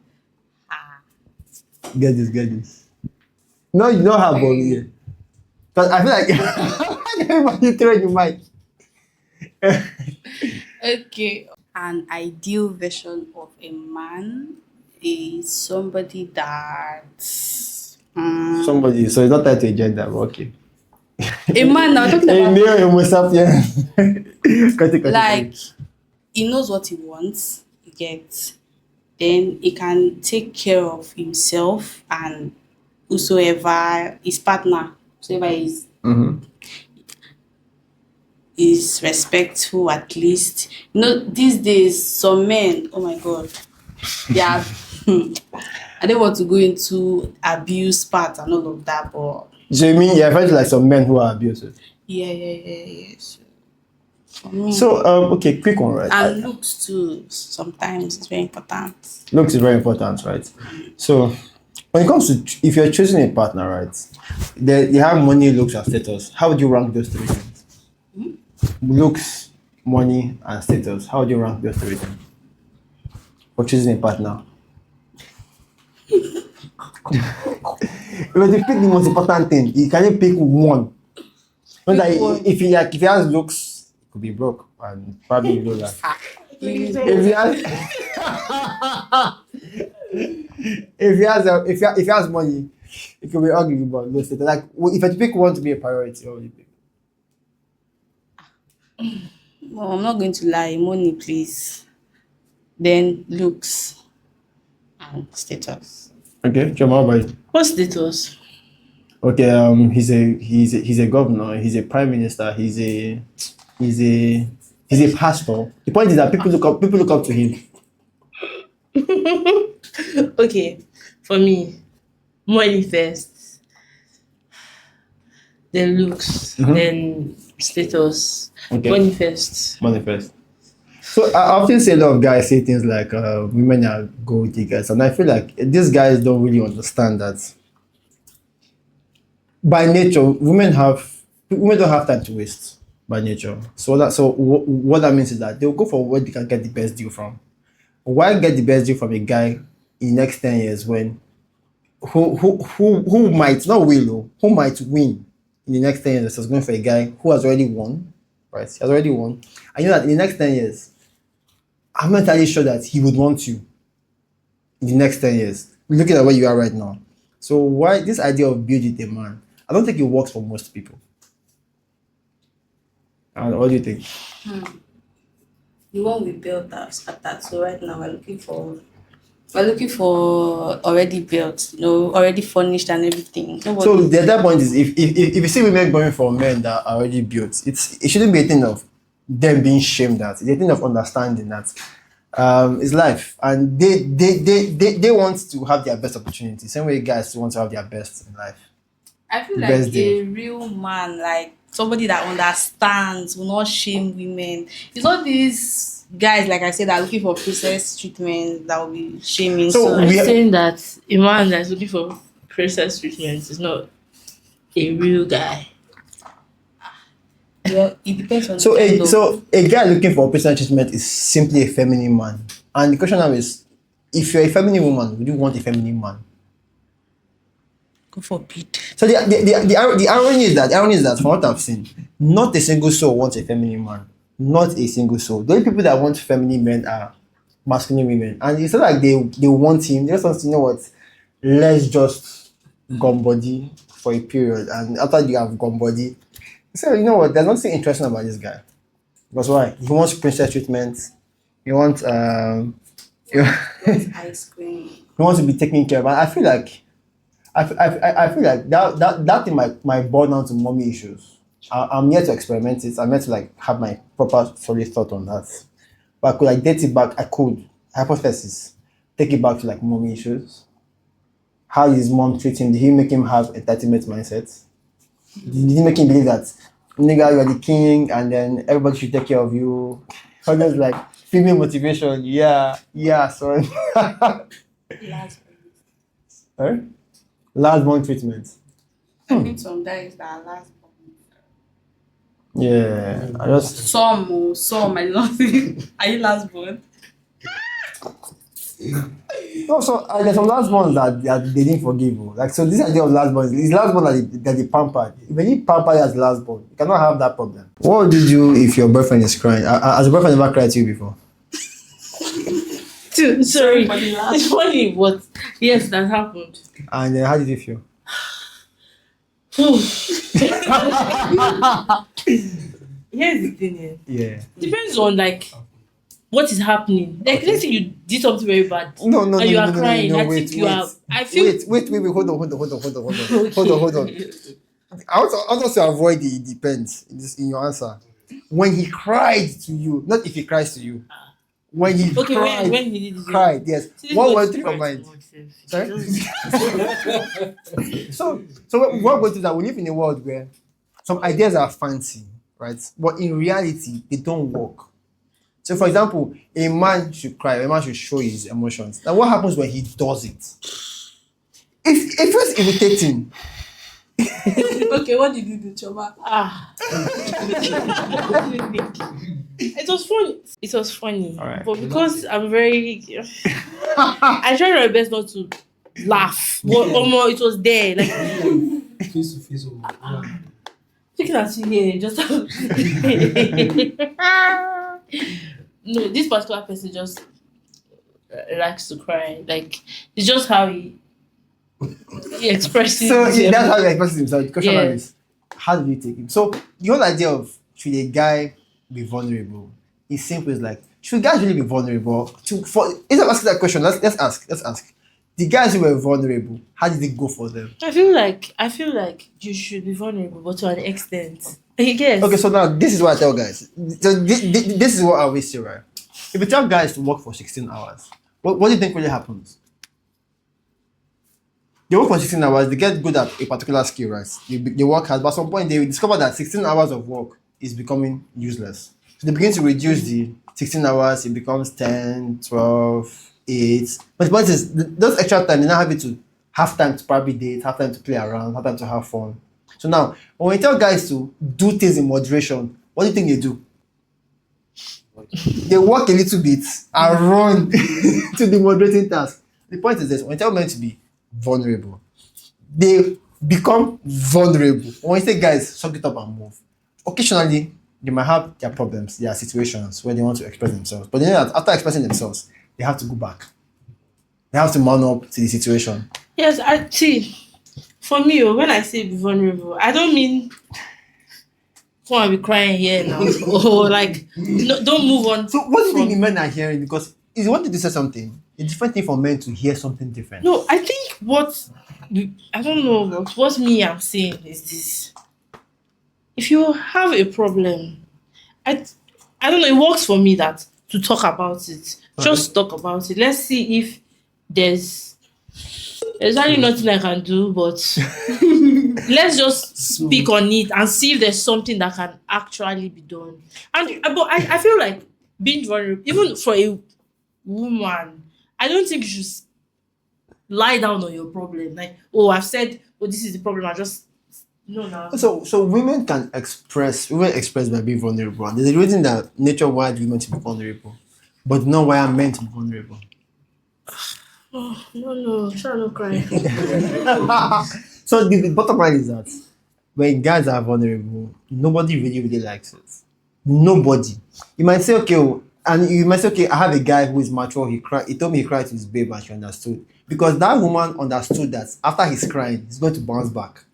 Get this. No, you don't have money here. But I feel like everybody throw the mic. Okay. An ideal version of a man is somebody that Somebody, so it's not tied to a gender, but okay. a man now talking A about male homo sapien. Cut it. like he knows what he wants, he gets. Then he can take care of himself and whosoever his partner, whosoever is respectful at least. You know, these days some men, oh my god, they are I don't want to go into abuse part and all of that, but So you mean you're referring to like some men who are abusive? yeah. So, for me, So okay, quick one, right? and looks too sometimes it's very important. Looks is very important, right? So when it comes to if you're choosing a partner, right? You have money, looks, and status. How would you rank those three things? Looks, money, and status. How would you rank those three things for choosing a partner? If you pick the most important thing, you can only pick one. Not that if he has looks, he could be broke and probably low life. If he has if he has money, it could be ugly but low status. Like if I pick one to be a priority, what would you pick? Well, I'm not going to lie, money please. Then looks and status. Okay, Choma, how about you? What status? Okay, he's a governor, he's a prime minister, he's a pastor. The point is that people look up to him. Okay, for me, money first, then looks, then status. Okay. Money first. Money first. So I often see a lot of guys say things like women are gold diggers, and I feel like these guys don't really understand that by nature women don't have time to waste by nature. So what that means is that they'll go for what they can get the best deal from. Why get the best deal from a guy in the next 10 years when who might not will who might win in the next 10 years is going for a guy who has already won, right? He has already won. I know that in the next 10 years, I'm not entirely sure that he would want you in the next 10 years, looking at where you are right now. So why this idea of building a man? I don't think it works for most people. And what do you think? The one we built at that. So right now we're looking for already built, already furnished and everything. So the other point is if you see women going for men that are already built, it shouldn't be a thing of them being shamed at. It's a thing of understanding that it's life and they want to have their best opportunity. Same way guys want to have their best in life. I feel Best like deal. a real man, like somebody that understands, will not shame women. It's not these guys, like I said, that are looking for princess treatment that will be shaming. So I'm we are- saying that a man that's looking for princess treatment is not a real guy. well, it depends on So the a kind of- so a guy looking for personal treatment is simply a feminine man. And the question now is, if you're a feminine woman, would you want a feminine man? God forbid. So the irony is that from what I've seen, not a single soul wants a feminine man. Not a single soul. The only people that want feminine men are masculine women. And it's not like they want him. They just want to know what, let's just gum body for a period. And after you have gum body, so you know what, there's nothing interesting about this guy. Because why? He wants princess treatment. He wants he Ice cream. wants to be taken care of. And I feel like I feel like that thing might boil down to mommy issues. I'm here to experiment it. I'm here to like have my proper solid thought on that. But I could like date it back. I could hypothesis take it back to like mommy issues. How his mom treat him? Did he make him have entitlement mindset? Did he make him believe that nigga you are the king and then everybody should take care of you? Always like female motivation. Yeah, son. Last Huh? Last born treatment. I think some guys that are last born. Yeah, I just Some I don't think. Are you last born? no. So there's some last ones that they didn't forgive. Oh. Like so, this idea of last born is last born that they pampered. When you pamper as last born, you cannot have that problem. What would you do if your boyfriend is crying? Has your boyfriend ever cried to you before? Sorry, Somebody laugh. it's funny, but yes, that happened. And how did you feel? Here's the thing, Yeah. depends on like what is happening. Like let's say you did something very bad No, and you are crying. I think you are. I feel. Wait. Hold on. Hold on. I want to avoid the it depends in your answer. When he cried to you, not if he cries to you. When he Okay, cried, when he did it. cried, yes. See, this What was went through your right mind? to myself. Sorry? So what going through that? We live in a world where some ideas are fancy, right? But in reality, they don't work. So, for example, a man should cry, a man should show his emotions. Now, what happens when he does it? If it was irritating, Okay, what did you do, Choma? It was funny. It was funny. Alright. But because I'm very I tried my best not to laugh. But it was there. Like Face to face. looking at you here, just no, this particular person just likes to cry. Like it's just how he expresses so his that's how he expresses himself. The question Yeah. is, how do you take him? So the whole idea of should a guy be vulnerable is simple. It's like, should guys really be vulnerable? Instead of asking that question, let's ask. The guys who were vulnerable, how did it go for them? I feel like you should be vulnerable, but to an extent. I guess. Okay, so now this is what I tell guys. So this is what I always say, right? If you tell guys to work for 16 hours, what do you think really happens? They work for 16 hours, they get good at a particular skill, right? They work hard, but at some point they discover that 16 hours of work is becoming useless. So they begin to reduce the 16 hours, it becomes 10, 12, 8. But the point is, those extra time, they now have it to have time to probably date, have time to play around, have time to have fun. So now, when we tell guys to do things in moderation, what do you think they do? They work a little bit and run to the moderating task. The point is this: when you tell men to be vulnerable, they become vulnerable. When you say guys, suck it up and move. Occasionally, they might have their problems, their situations where they want to express themselves. But they know that after expressing themselves, they have to go back. They have to man up to the situation. Yes, I see. For me, when I say be vulnerable, I don't mean come and be crying here now. Or like no, don't move on. So what do you think the men are hearing? Because if you wanted to say something, it's a different thing for men to hear something different. No, I think I don't know, but what me I'm saying is this. If you have a problem, I don't know, it works for me that to talk about it. Just talk about it. Let's see if there's really nothing I can do, but let's just speak on it and see if there's something that can actually be done. And but I feel like being vulnerable, even for a woman, I don't think you should lie down on your problem. Like, oh, I've said, oh, this is the problem. I just no. So women express by being vulnerable. And there's a reason that nature wired women to be vulnerable, but not why I'm meant to be vulnerable. No, try not cry. So the bottom line is that when guys are vulnerable, nobody really likes it. Nobody. You might say, okay, oh, and you might say, okay, I have a guy who is mature. He cried. He told me he cried to his babe, and she understood because that woman understood that after he's crying, he's going to bounce back.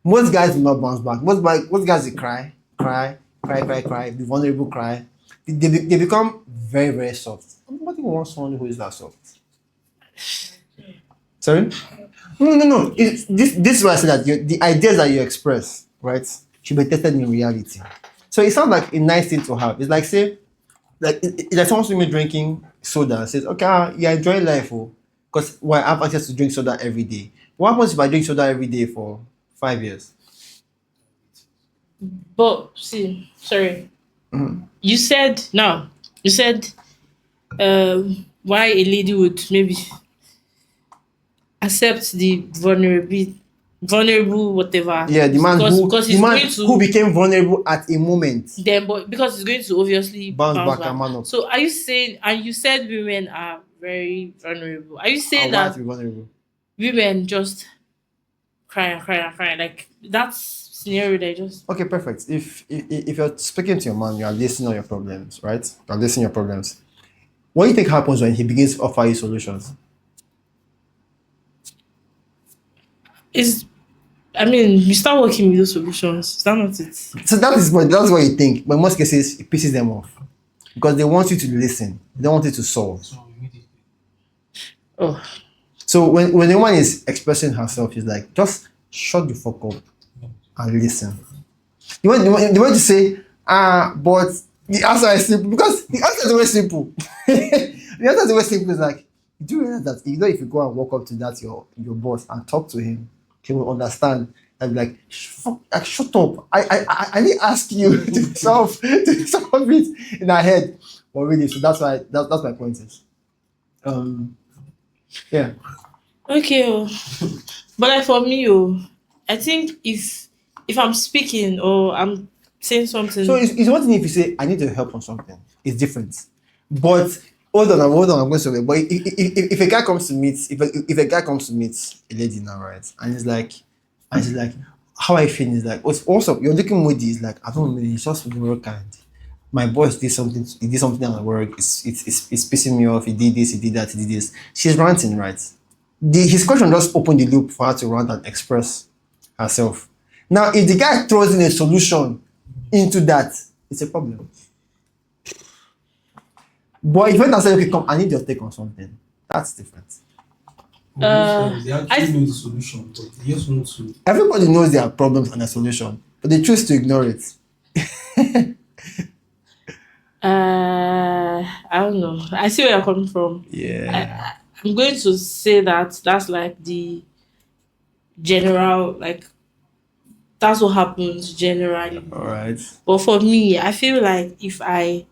Most guys do not bounce back. Most guys they cry, be vulnerable, cry. They become very, very soft. Nobody wants someone who is that soft. Sorry? No. This is why I say that the ideas that you express, right, should be tested in reality. So it sounds like a nice thing to have. It's like say, it's like someone sees me drinking soda and says, okay, yeah, enjoy life, oh, because I have access to drink soda every day. What happens if I drink soda every day for 5 years? But see, sorry. You said now. You said why a lady would maybe accept the vulnerable whatever. Yeah, because the he's man going who to became vulnerable at a moment then, but because he's going to obviously bounce bounce back and back. man up. So are you saying? And you said women are very vulnerable. Are you saying And why to that be vulnerable? women just cry and cry and cry like that's scenario they just Okay, perfect. If you're speaking to your man, you are listing all your problems, right? You're listing your problems. What do you think happens when he begins to offer you solutions? is? I mean, you start working with those solutions. Is that not it? So that's what you think. But in most cases, it pisses them off because they want you to listen. They don't want you to solve. So immediately. Oh, So when a woman is expressing herself, she's like, just shut the fuck up and listen. You want to say, but the answer is simple because the answer is always simple. The answer is always simple. Is like, do you realize that if you go and walk up to that your boss and talk to him, he will understand and be like, shut up. I didn't ask you to solve it in her head. But really, so that's my point is. Yeah. okay. Oh. But like for me, I think if I'm speaking or I'm saying So something, it's one thing if you say I need your help on something, it's different. But hold on, I'm going somewhere. But if a guy comes to meet, if a guy comes to meet a lady now, right, and she's like, how I feel is like, what's also you're looking moody. It's like I don't know, it's just for the work and my boss did something. He did something at work. It's pissing me off. He did this. He did that. He did this. She's ranting, right? His question just opened the loop for her to rant and express herself. Now, if the guy throws in a solution into that, it's a problem. But if you want to say, okay, come, I need your take on something, that's different. They I- actually know the solution, but they just want to. Everybody knows their problems and their solution, but they choose to ignore it. I don't know. I see where you're coming from. Yeah. I'm going to say that that's like the general, like that's what happens generally. All right. But for me, I feel like if I'm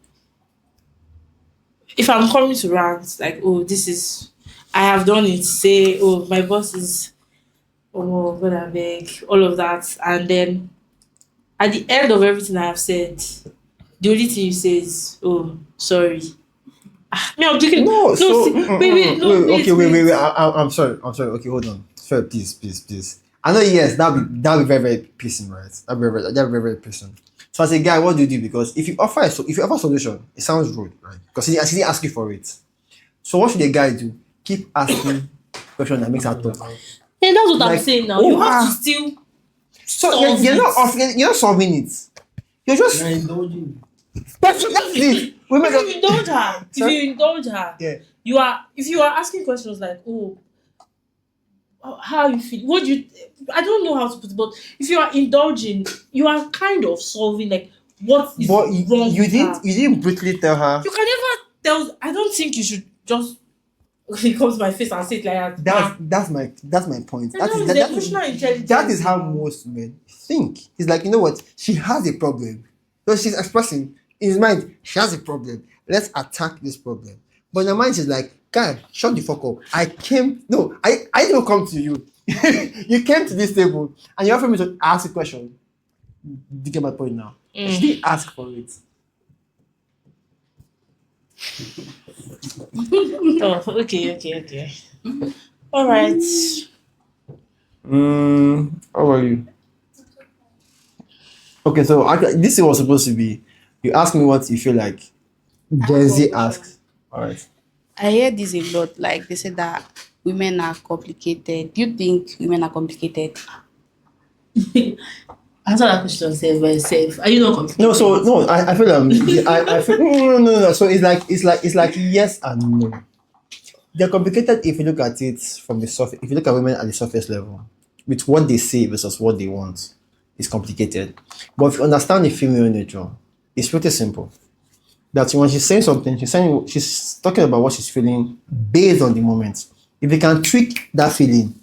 coming to rant, like, oh, this is, I have done it, say, oh, my boss is, oh, God, I beg, all of that. And then at the end of everything I have said, the only thing you say is, oh, sorry. Me, I'm joking. No, No, so see, wait, no, wait, okay, wait. wait. I'm sorry. Okay, hold on. Sorry, please. I know, yes, that'll be very, very pissing, right? That'll be very, very pissing. So as a guy, what do you do? Because if you offer if you offer a solution, it sounds rude, right? Because he didn't ask you for it. So what should a guy do? Keep asking questions that makes her talk. And that's what I'm Like, saying now. oh, You have ah. to still So solve you're not it. offering, you're not solving it. You're just You're indulging. that's it. Women If you indulge her, Sorry? Yeah. if you are asking questions like, oh, how you feel, what do you, I don't know how to put it, but if you are indulging, you are kind of solving like what is But wrong you with her. didn't brutally tell her. You can never tell. I don't think you should just he comes to my face and say it like that. That's my point. And that is the emotional intelligence. That is how most men think. It's like, you know what? She has a problem. So she's expressing in his mind, she has a problem. Let's attack this problem. But in her mind, she's like, God, shut the fuck up. I didn't come to you. You came to this table and you offered me to ask a question. Do you get my point now? She didn't ask for it. Oh, okay. All right. How about you? Okay, so this was supposed to be. You asked me what you feel like. Gen Z asks. All right. I hear this a lot. Like they say that women are complicated. Do you think women are complicated? Answer that question self by self. Are you not confused? No, so no, I feel I feel no. So it's like yes and no. They're complicated if you look at it from the surface. If you look at women at the surface level, with what they say versus what they want, it's complicated. But if you understand the female nature, it's pretty simple. That when she's saying something, she's talking about what she's feeling based on the moment. If you can tweak that feeling,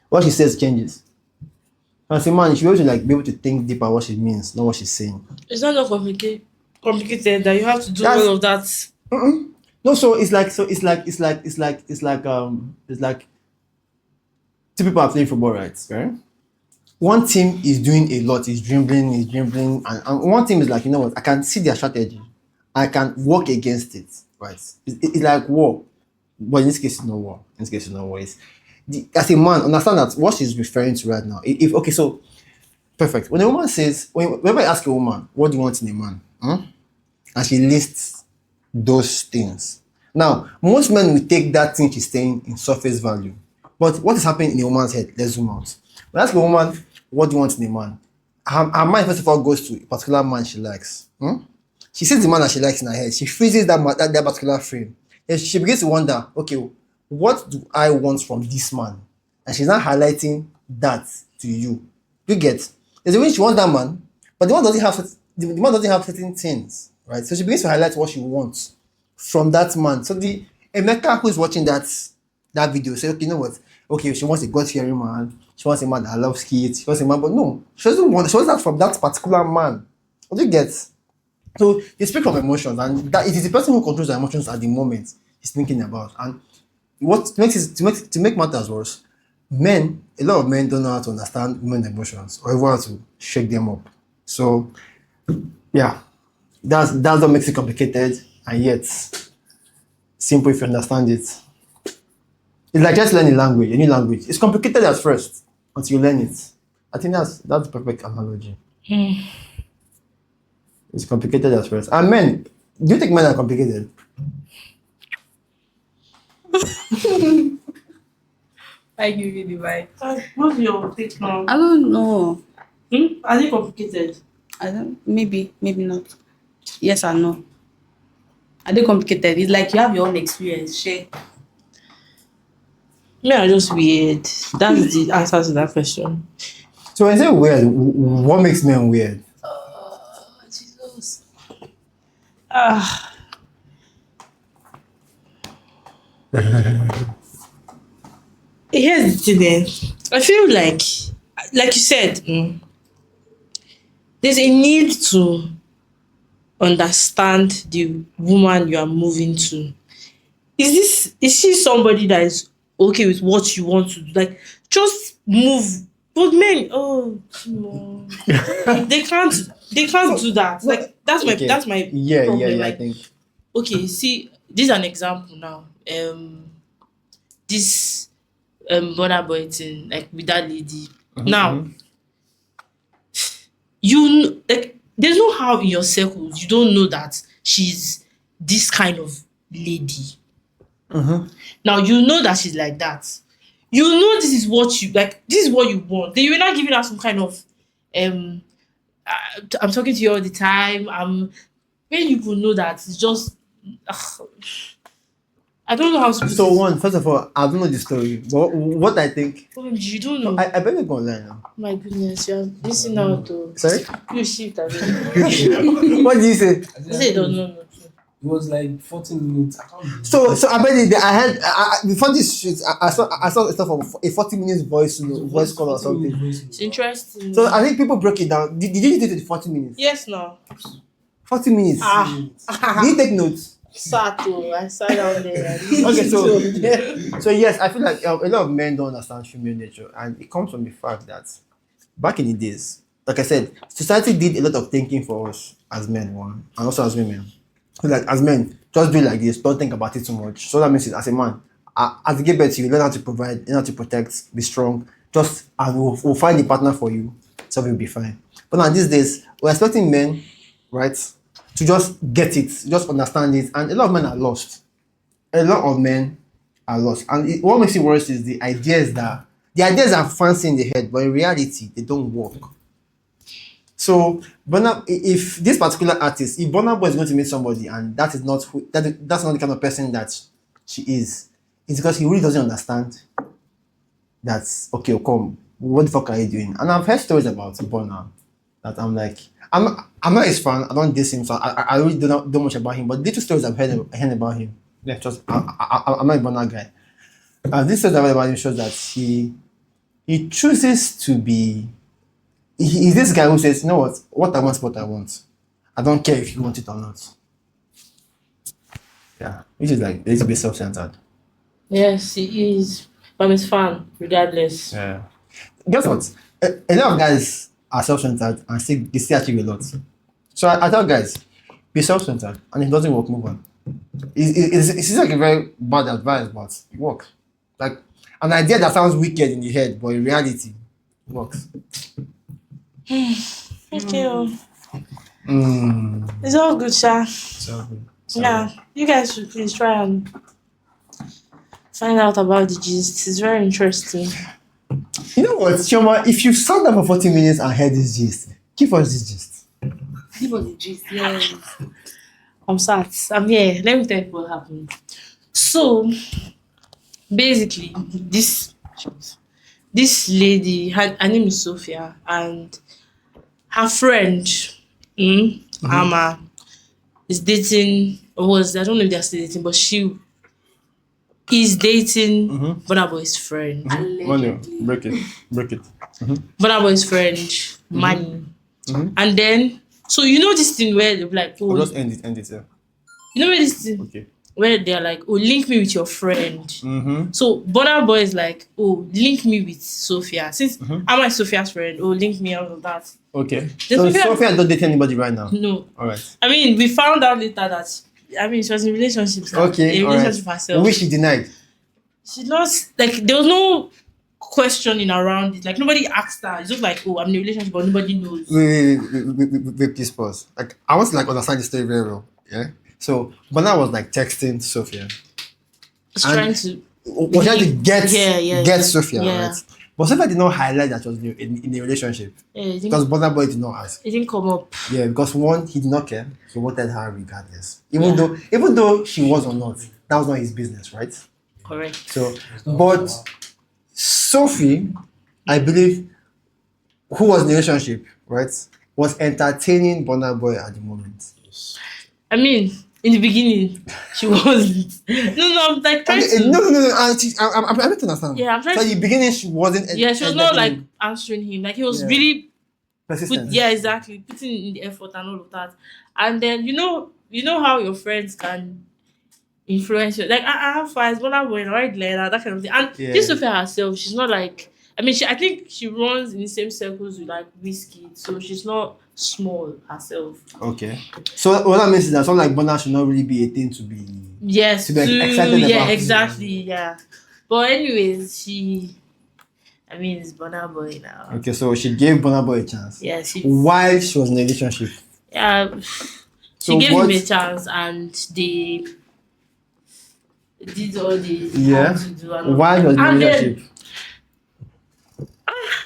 what she says changes. As a man, you should be able to be able to think deeper what she means, not what she's saying. It's not complicated that you have to do That's- all of that. No, so it's like two people are playing football, right? One team is doing a lot, is dribbling, and one team is like, you know what, I can see their strategy. I can work against it, right? It's like war. But in this case, it's not war. In this case, it's not war. As a man, understand that what she's referring to right now. If okay, so perfect. When a woman says, whenever I ask a woman, what do you want in a man? And she lists those things. Now, most men will take that thing she's saying in surface value. But what is happening in a woman's head? Let's zoom out. When I ask a woman, what do you want in a man? Her mind, first of all, goes to a particular man she likes. She sees the man that she likes in her head. She freezes that particular frame. Then she begins to wonder, okay, what do I want from this man? And she's not highlighting that to you. You get? There's a way she wants that man, but the man doesn't have certain things, right? So she begins to highlight what she wants from that man. So the Emeka who is watching that video say, okay, you know what? Okay, she wants a God-fearing man. She wants a man that loves kids. She wants a man, but no, she wants that from that particular man. What do you get? So they speak of emotions, and that it is the person who controls their emotions at the moment he's thinking about. And what makes it to make matters worse, a lot of men don't know how to understand women's emotions or even how to shake them up. So yeah, that's what makes it complicated and yet simple if you understand it. It's like just learning a new language. It's complicated at first until you learn it. I think that's the perfect analogy. It's complicated at first. And men, do you think men are complicated? I give you the mic. What's your take now? I don't know. Are they complicated? Maybe not. Yes or no. Are they complicated? It's like you have your own experience. Share. Me are just weird. That's the answer to that question. So when I say weird, what makes men weird? Jesus. Here's the thing. I feel like you said, there's a need to understand the woman you are moving to. Is she somebody that is okay with what you want to do? Like, just move. But men, no. they can't do that. Like, that's my Okay. that's my Yeah, problem. I Like, think. okay, see, this is an example now. This border boy thing, like with that lady. Now, like, there's no how in your circles you don't know that she's this kind of lady. Now you know that she's like that. You know this is what you like. This is what you want. Then you're not giving her some kind of I'm talking to you all the time. When you could know that it's just. I don't know how to put So it. first of all, I don't know the story. But what I think, OMG, you don't know. I better go online now. My goodness, you're missing out though. Sorry? You shift as What did you say? I say you don't know. It was like 14 minutes. I can't believe So I bet I had before this shit, I saw stuff of a 40 minutes voice call or something. It's interesting. So I think people broke it down. Did you do it in 40 minutes? Yes, no. 40 minutes. Did you take notes? I sat down there. Okay, so yes, I feel like a lot of men don't understand female nature, and it comes from the fact that back in the days, like I said, society did a lot of thinking for us as men, one, and also as women. So like as men, just do it like this, don't think about it too much. So that means as a man, As you give birth to you, learn how to provide, learn how to protect, be strong. Just and we'll find a partner for you, so we'll be fine. But now these days, we're expecting men, right, to just get it, just understand it, and a lot of men are lost. A lot of men are lost, and what makes it worse is the ideas are fancy in the head, but in reality, they don't work. So, if this particular artist, if Burna Boy is going to meet somebody and that is not that's not the kind of person that she is, it's because he really doesn't understand that, okay, come, what the fuck are you doing? And I've heard stories about Burna that I'm like, I'm not his fan, I don't diss him, so I really don't know much about him, but little stories heard about him. Yeah, just I'm not a Burna guy. This stories I've heard about him shows that he chooses to be. He's this guy who says, you know what I want is what I want. I don't care if you want it or not. Yeah, which is like a little bit self-centered. Yes, he is. I'm his fan, regardless. Yeah. Guess what? A lot of guys are self-centered and they still achieve a lot. So I tell guys, be self-centered, and if it doesn't work, move on. It's like a very bad advice, but it works. Like an idea that sounds wicked in the head, but in reality, it works. Okay. It's all good, Sha. So, Yeah, you guys should please try and find out about the gist. It's very interesting. you know what, Chioma? If you sat down for 40 minutes and heard this gist, give us this gist. Give us the gist. Yes. I'm sat. I'm here. Let me tell you what happened. So, basically, this lady, her name is Sophia, and her friend, Amma, is dating, I don't know if they're still dating, but she is dating Burna Boy's friend. Manu, break it. Burna Boy's friend, Manny. And then, so you know this thing where they're like, I'll oh, just end it, yeah. you know where this thing, Okay. where they're like, oh, link me with your friend. So Burna Boy is like, oh, link me with Sophia. Since I'm my Sophia's friend, oh, link me, all of that. Okay. The So Sophia- Sophia don't date anybody right now. No. Alright. I mean, we found out later that, she was in relationships. Okay. A Alright. relationship herself. Which she denied. She lost, like, there was no questioning around it. Like, nobody asked her. It's just like, oh, I'm in a relationship, but nobody knows. Wait, please pause. Like, I want to understand the story very well. Yeah. So Burna was like texting Sophia. Just And- trying to. Was trying to get Sophia, Yeah. right? But Sophia did not highlight that she was in a relationship. Yeah, Because Burna Boy did not ask. it didn't come up. Yeah, because one, he did not care. He wanted her regardless. Even though she was or not, that was not his business, right? Correct. So, but Sophie, I believe, who was in a relationship, right, was entertaining Burna Boy at the moment. I mean, in the beginning, she wasn't. No, I'm like trying to. No. I'm trying to understand. Yeah, I'm trying So to. in the beginning, she wasn't. Yeah, she was not like entertaining, answering him. Like he was Yeah. really persistent. exactly, putting in the effort and all of that. And then you know how your friends can influence you. Like I have fights, but I'm going right later, that kind of thing. And Yeah. this Sophia herself, she's not like. I mean, I think she runs in the same circles with like Whiskey, so she's not small herself. Okay. So what that means is that something like Burna should not really be a thing to be. Yes, To be excited yeah, about. exactly, yeah. But anyways, it's Burna Boy now. Okay, so she gave Burna Boy a chance. Yeah, While she was in a relationship. yeah, So she gave what- him a chance, and they did all the Yeah. how to do and all While she was in a And then- relationship.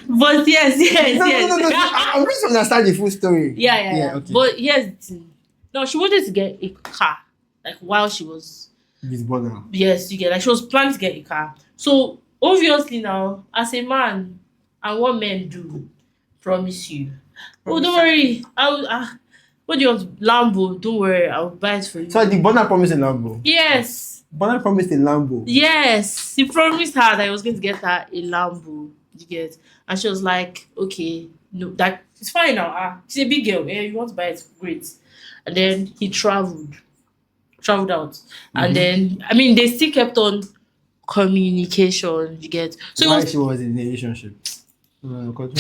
But yes. No. I'm just to understand the full story. Yeah. Okay. But here's the thing. No, she wanted to get a car, like while she was. With Burna. Yes, you get, like she was planning to get a car. So obviously now, as a man, and what men do, promise you. Oh, don't worry. What do you want? Lambo. Don't worry. I'll buy it for you. So the Burna promised a Lambo. Yes. Burna promised a Lambo. Yes. He promised her that he was going to get her a Lambo. You get? And she was like, okay, no, that it's fine now. She's a big girl. Yeah, you want to buy it? Great. And then he traveled out. And then, they still kept on communication. You get? So it While was she was in a relationship. Continue.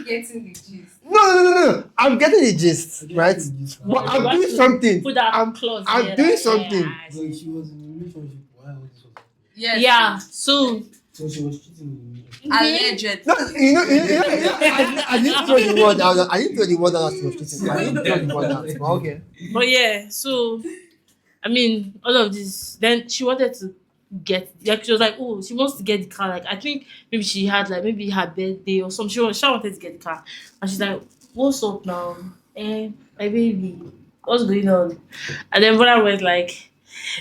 Getting the gist. No. I'm getting the gist, right? But I'm You have doing to something. put that I'm clause I'm there doing that, something. So she was in a relationship. Why was this? Yes. Yeah. So So she was cheating in a relationship. Alleged. No, I didn't throw the word out. I didn't throw the word out. I didn't throw the word out. But okay. but yeah, so I mean, all of this. Then she wanted to get like she was like, oh, she wants to get the car. Like I think maybe she had like maybe her birthday or something. She wanted to get the car, and she's like, what's up now? My baby, what's going on? And then brother was like,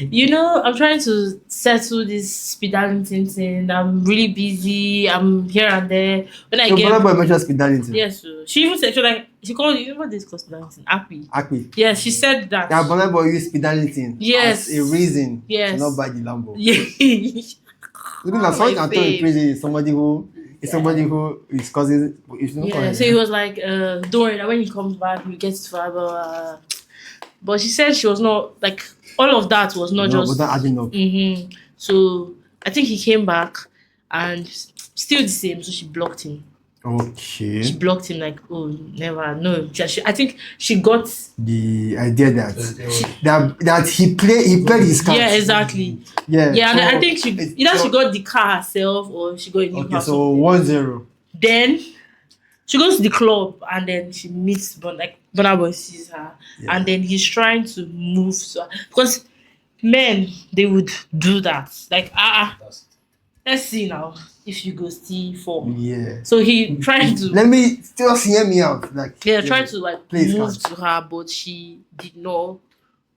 I'm trying to settle this speed Darlington thing. I'm really busy. I'm here and there. When I So, get Burna Boy mentioned Speedality. yes, so she even said she called you. What this called speed Darlington? Happy. Acme. Yes, she said that. That Burna Boy used Speedality Yes. as a reason Yes. to not buy the Lambo. Yeah. Looking at someone my can throw in babe. prison is somebody who is causing. It's not Yeah, correct. so he was like, don't worry, that when he comes back, he gets to forever. But she said she was not, like, all of that was not No, just. but not adding up. So I think he came back and still the same, so she blocked him. Okay. She blocked him, like, oh, never, no. I think she got. The idea that he played his cards. Yeah, exactly. Yeah. Yeah, and so I think she so- got the car herself or she got a new Okay, house. so 1-0. Then she goes to the club and then she meets Burna Boy sees her and then he's trying to move to her because men they would do that like let's see now if you go see for Yeah. so he tried to Let me just hear me out. Like tried to like Please, move Kat. to her but she did not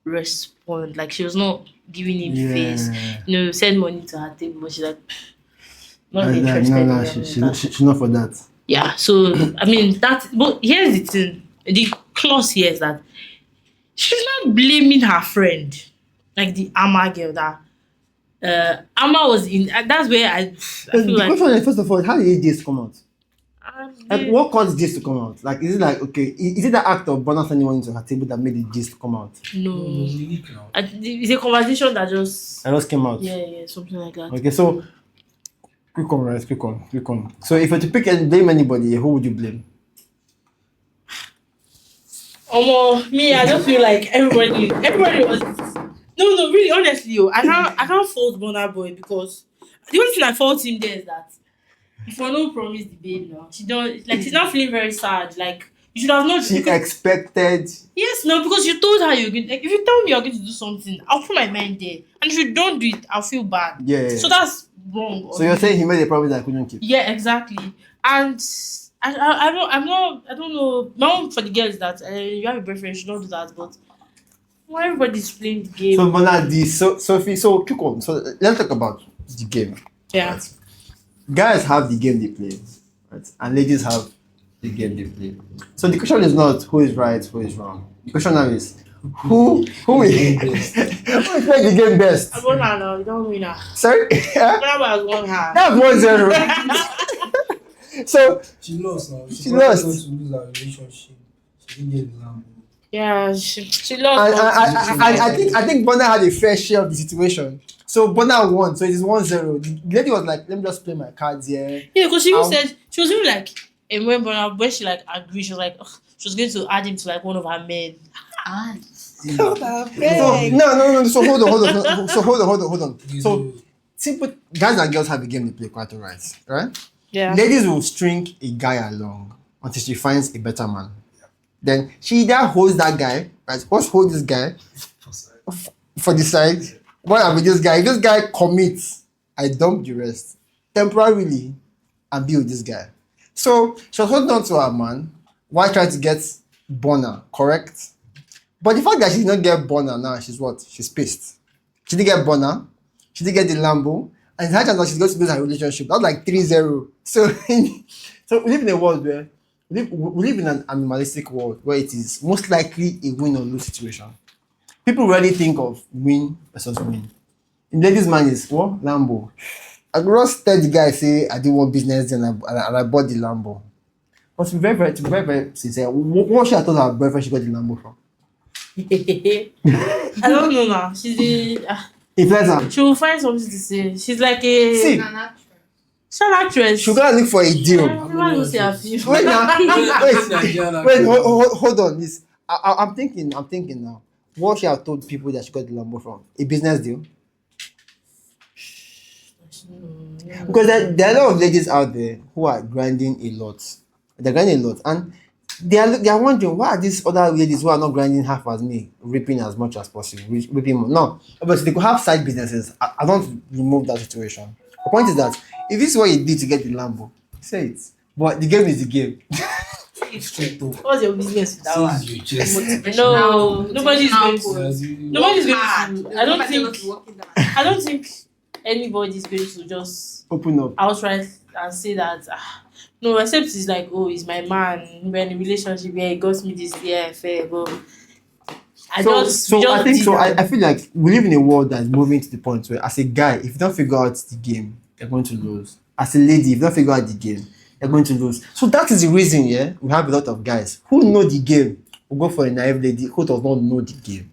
respond like she was not giving him Yeah. face send money to her table but she's like not Like, interested in no, him. she's not for that. Yeah, so I mean but here's the thing. The clause here is that she's not blaming her friend, like the Amma girl that Amma was in. That's where I feel The like question is, first of all, how did this come out? Like, the- what caused this to come out? Like, is it like, okay, is it the act of Burna sending money to her table that made the gist to come out? no, It was leaked now. it's a conversation that just That just came out. yeah something like that. Okay, so quick one, right? Quick one. So if you were to pick and blame anybody, who would you blame? Me, I just feel like everybody was no really honestly I can't fault Burna Boy because the only thing I fault him there is that if I don't promise the babe now she don't like she's not feeling very sad like you should have not She because- expected. yes no because you told her you're going like if you tell me you're going to do something I'll put my mind there and if you don't do it I'll feel bad Yeah. so that's wrong So you're saying he made a promise that I couldn't keep? yeah exactly and I don't know my own for the girls that you have a boyfriend you should not do that but why everybody's playing the game So Burna, Sophie, so quick one. So let's talk about the game. yeah Right. Guys have the game they play, right? And ladies have the game they play. So the question is not who is right, who is wrong. The question now is who is who is playing the game best? I won her now you don't win her Sorry, Burna Boy has won her that's 1-0. So She lost now. She probably lost. going to lose her relationship. She didn't get the Lambo. yeah she lost I think Burna had a fair share of the situation. So Burna won, so it is 1-0. The lady was like, let me just play my cards here. yeah because she even I'll- said she was even like and when she like agreed she was like ugh, she was going to add him to like one of her men So no. So hold on. So simple guys and girls have a game they play quite alright, right? yeah Ladies will string a guy along until she finds a better man. Then she either holds that guy, right? First hold this guy for the side. What I'm with this guy? If this guy commits, I dump the rest temporarily and be with this guy. So she was holding on to her man while trying to get Burna, correct? But the fact that she did not get Burna now, she's what? She's pissed. She didn't get Burna, she didn't get the Lambo, and it's high chance that she's going to lose her relationship. That's like 3-0. So, so we live in a world where we live in an animalistic world where it is most likely a win or lose situation. People rarely think of win versus win. In ladies' mind is what? Lambo. I just tell the guy, say I did one business and I bought the Lambo. But to be very sincere, what she had told her boyfriend she got the Lambo from? I don't know now she's Influencer. she will find something to say she's like a See, She's an actress. She gotta look for a deal. Everyone will say a few. Wait now, Nigerian wait, actor. hold on. This I'm thinking now. What she have told people that she got the Lambo from? A business deal? Because there are a lot of ladies out there who are grinding a lot. They're grinding a lot, and they are wondering why are these other ladies who are not grinding half as me, reaping as much as possible, reaping more. No, obviously they could have side businesses. I don't remove that situation. The point is that if this is what you did to get the Lambo, say it. But the game is the game. Straight up. What's your business with that one? Says you just. No, nobody's going to. Nobody's going Hard. to. I don't Nobody think. wants to work in that. I don't think anybody's going to just Open up. outright and say that. No, except it's like, oh, he's my man. We're in a relationship. Yeah, he got me this year, fair, but So I think did so. that. I feel like we live in a world that's moving to the point where, as a guy, if you don't figure out the game, you're going to lose. As a lady, if you don't figure out the game, you're going to lose. So that is the reason, yeah, we have a lot of guys who know the game will go for a naive lady who does not know the game.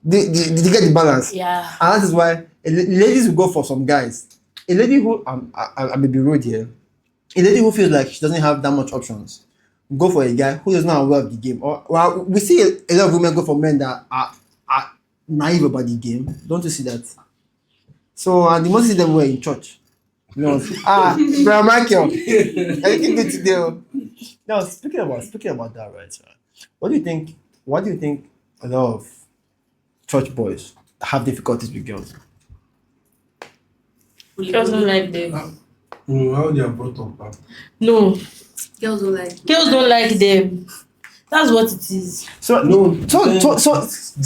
They get the balance. Yeah. And that is why ladies will go for some guys. A lady who I may be rude here. A lady who feels like she doesn't have that much options will go for a guy who is not aware of the game. Or well, we see a lot of women go for men that are naive about the game. Don't you see that? So and the most of them were in church. You know, Brother Michael, I think good today. Oh. Now speaking about that, right? What do you think? What do you think a lot of church boys have difficulties with girls? Girls don't like them. How they are brought up. No, Girls don't like. girls don't like them. That's what it is. So No, so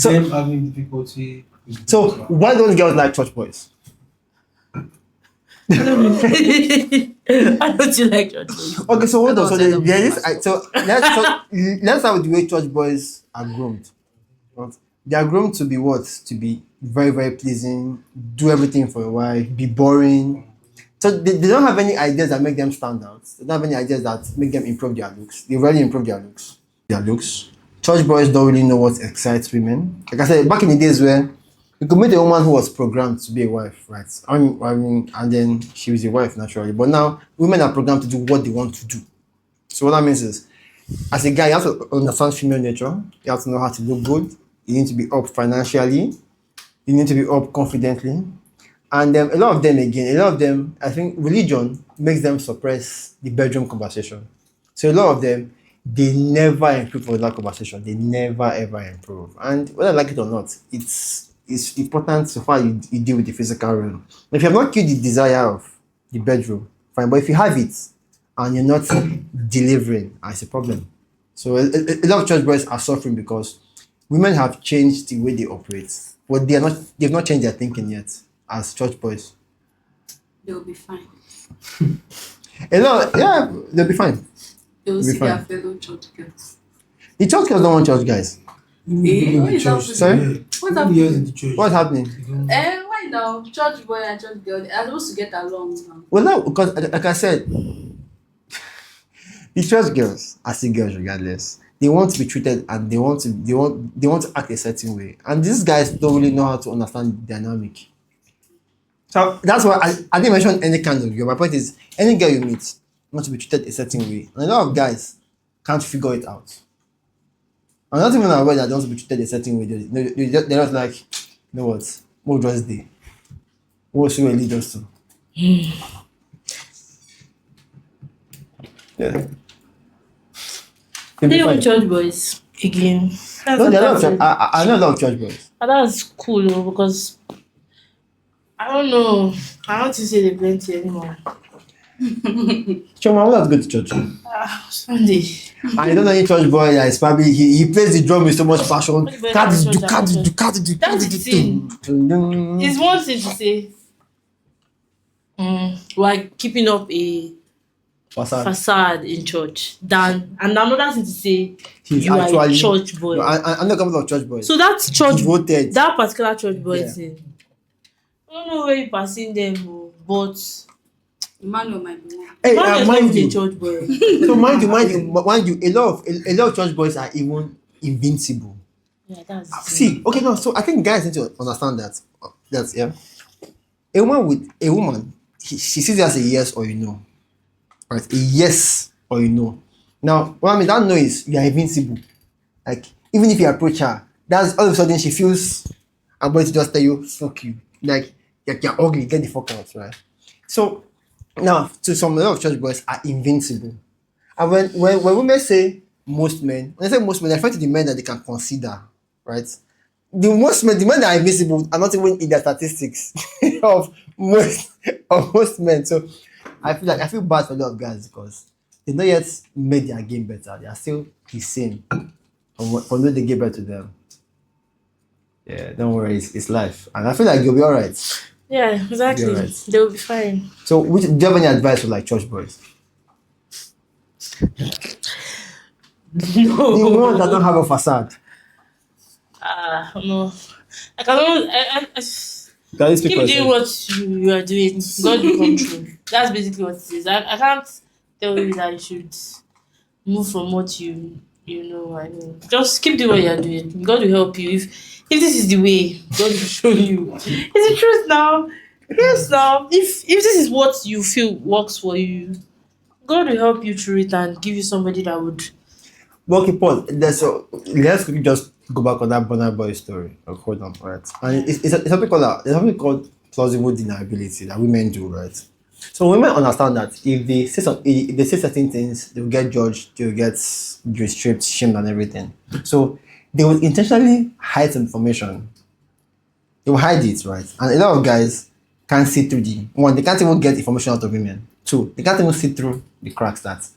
them having difficulty. so why don't girls like church boys? Why don't you like church boys? Okay, so what I so don't there say is them. let's start with the way church boys are groomed. Right? They are groomed to be what? To be very, very pleasing, do everything for a while, be boring. So they don't have any ideas that make them stand out. They don't have any ideas that make them improve their looks. They really improve their looks. Church boys don't really know what excites women. Like I said, back in the days where you could meet a woman who was programmed to be a wife, right? And then she was a wife naturally. But now women are programmed to do what they want to do. So what that means is, as a guy, you have to understand female nature. You have to know how to look good. You need to be up financially. You need to be up confidently. And a lot of them, I think religion makes them suppress the bedroom conversation. So a lot of them, they never improve for that conversation. They never ever improve. And whether I like it or not, it's important so far you deal with the physical realm. If you have not killed the desire of the bedroom, fine. But if you have it and you're not delivering, it's a problem. So a lot of church boys are suffering because women have changed the way they operate, but they've not changed their thinking yet as church boys. They'll be fine. They'll be fine. They'll Be see fine. their fellow church girls. The church girls don't want church guys. What is happening? Sorry? What's happening? Years in the church. What's happening? Why now? Church boy and church girl, they are supposed to get along now. Well, no, because like I said, the church girls are still girls regardless. They want to be treated and they want to act a certain way. And these guys don't really know how to understand the dynamic. So that's why I didn't mention any kind of girl. My point is any girl you meet want to be treated a certain way. And a lot of guys can't figure it out. I'm not even aware that they want to be treated a certain way. They're just like, you know what? What was they? What should we lead us to? Yeah. They don't church boys again. That's No, what there are I'm not saying. I know a lot of church boys. But that's cool though, because I don't know. I don't think say they plenty anymore. Choma, let's go to church. Sunday. I don't know any church boy that is probably he plays the drum with so much passion. Church boy that's church. That's the thing. It's one thing to say, we're keeping up a facade in church, than and another thing to say He's you are a actually church boy. No, I'm not coming from church boys. So that's church. Devoted. That particular church boy Yeah. thing. I don't know where you passing them, oh, but Emmanuel might be one. Hey, man is mind not a you, church boy. so mind you, a lot of church boys are even invincible. Yeah, that's the thing. See, okay, no, so I think guys need to understand that yeah, a woman she sees it as a yes or a no. Right? A yes or a no. Now, what I mean that no is you are invincible. Like even if you approach her, that's all of a sudden she feels I'm going to just tell you, fuck you. Like you're ugly, get the fuck out, right? So now to some a lot of church boys are invincible. And when women say most men, when they say most men, they refer to the men that they can consider, right? The men that are invisible are not even in the statistics of most of most men. So I feel bad for a lot of guys because they not yet made their game better. They are still the same from when they get better to them. Yeah, don't worry, it's life. And I feel like you'll be alright. Yeah, exactly. You're right. They'll be fine. So do you have any advice for like church boys? The ones that don't have a facade. No. I cannot. Can you speak Keep for doing yourself? what you are doing. God will come true. That's basically what it is. I can't tell you that you should move from what you know. I mean, just keep doing what you are doing. God will help you. If this is the way, God will show you. It's the truth now. Yes, now. If this is what you feel works for you, God will help you through it and give you somebody that would. Well, okay, Paul. Let's quickly just go back on that Burna Boy story. Hold on, right? And it's something called plausible deniability that women do, right? So women understand that if they say certain things, they will get judged, they will get stripped, shamed, and everything. So they will intentionally hide some information. They will hide it, right? And a lot of guys can't see through one. They can't even get information out of women. Two, they can't even see through the cracks that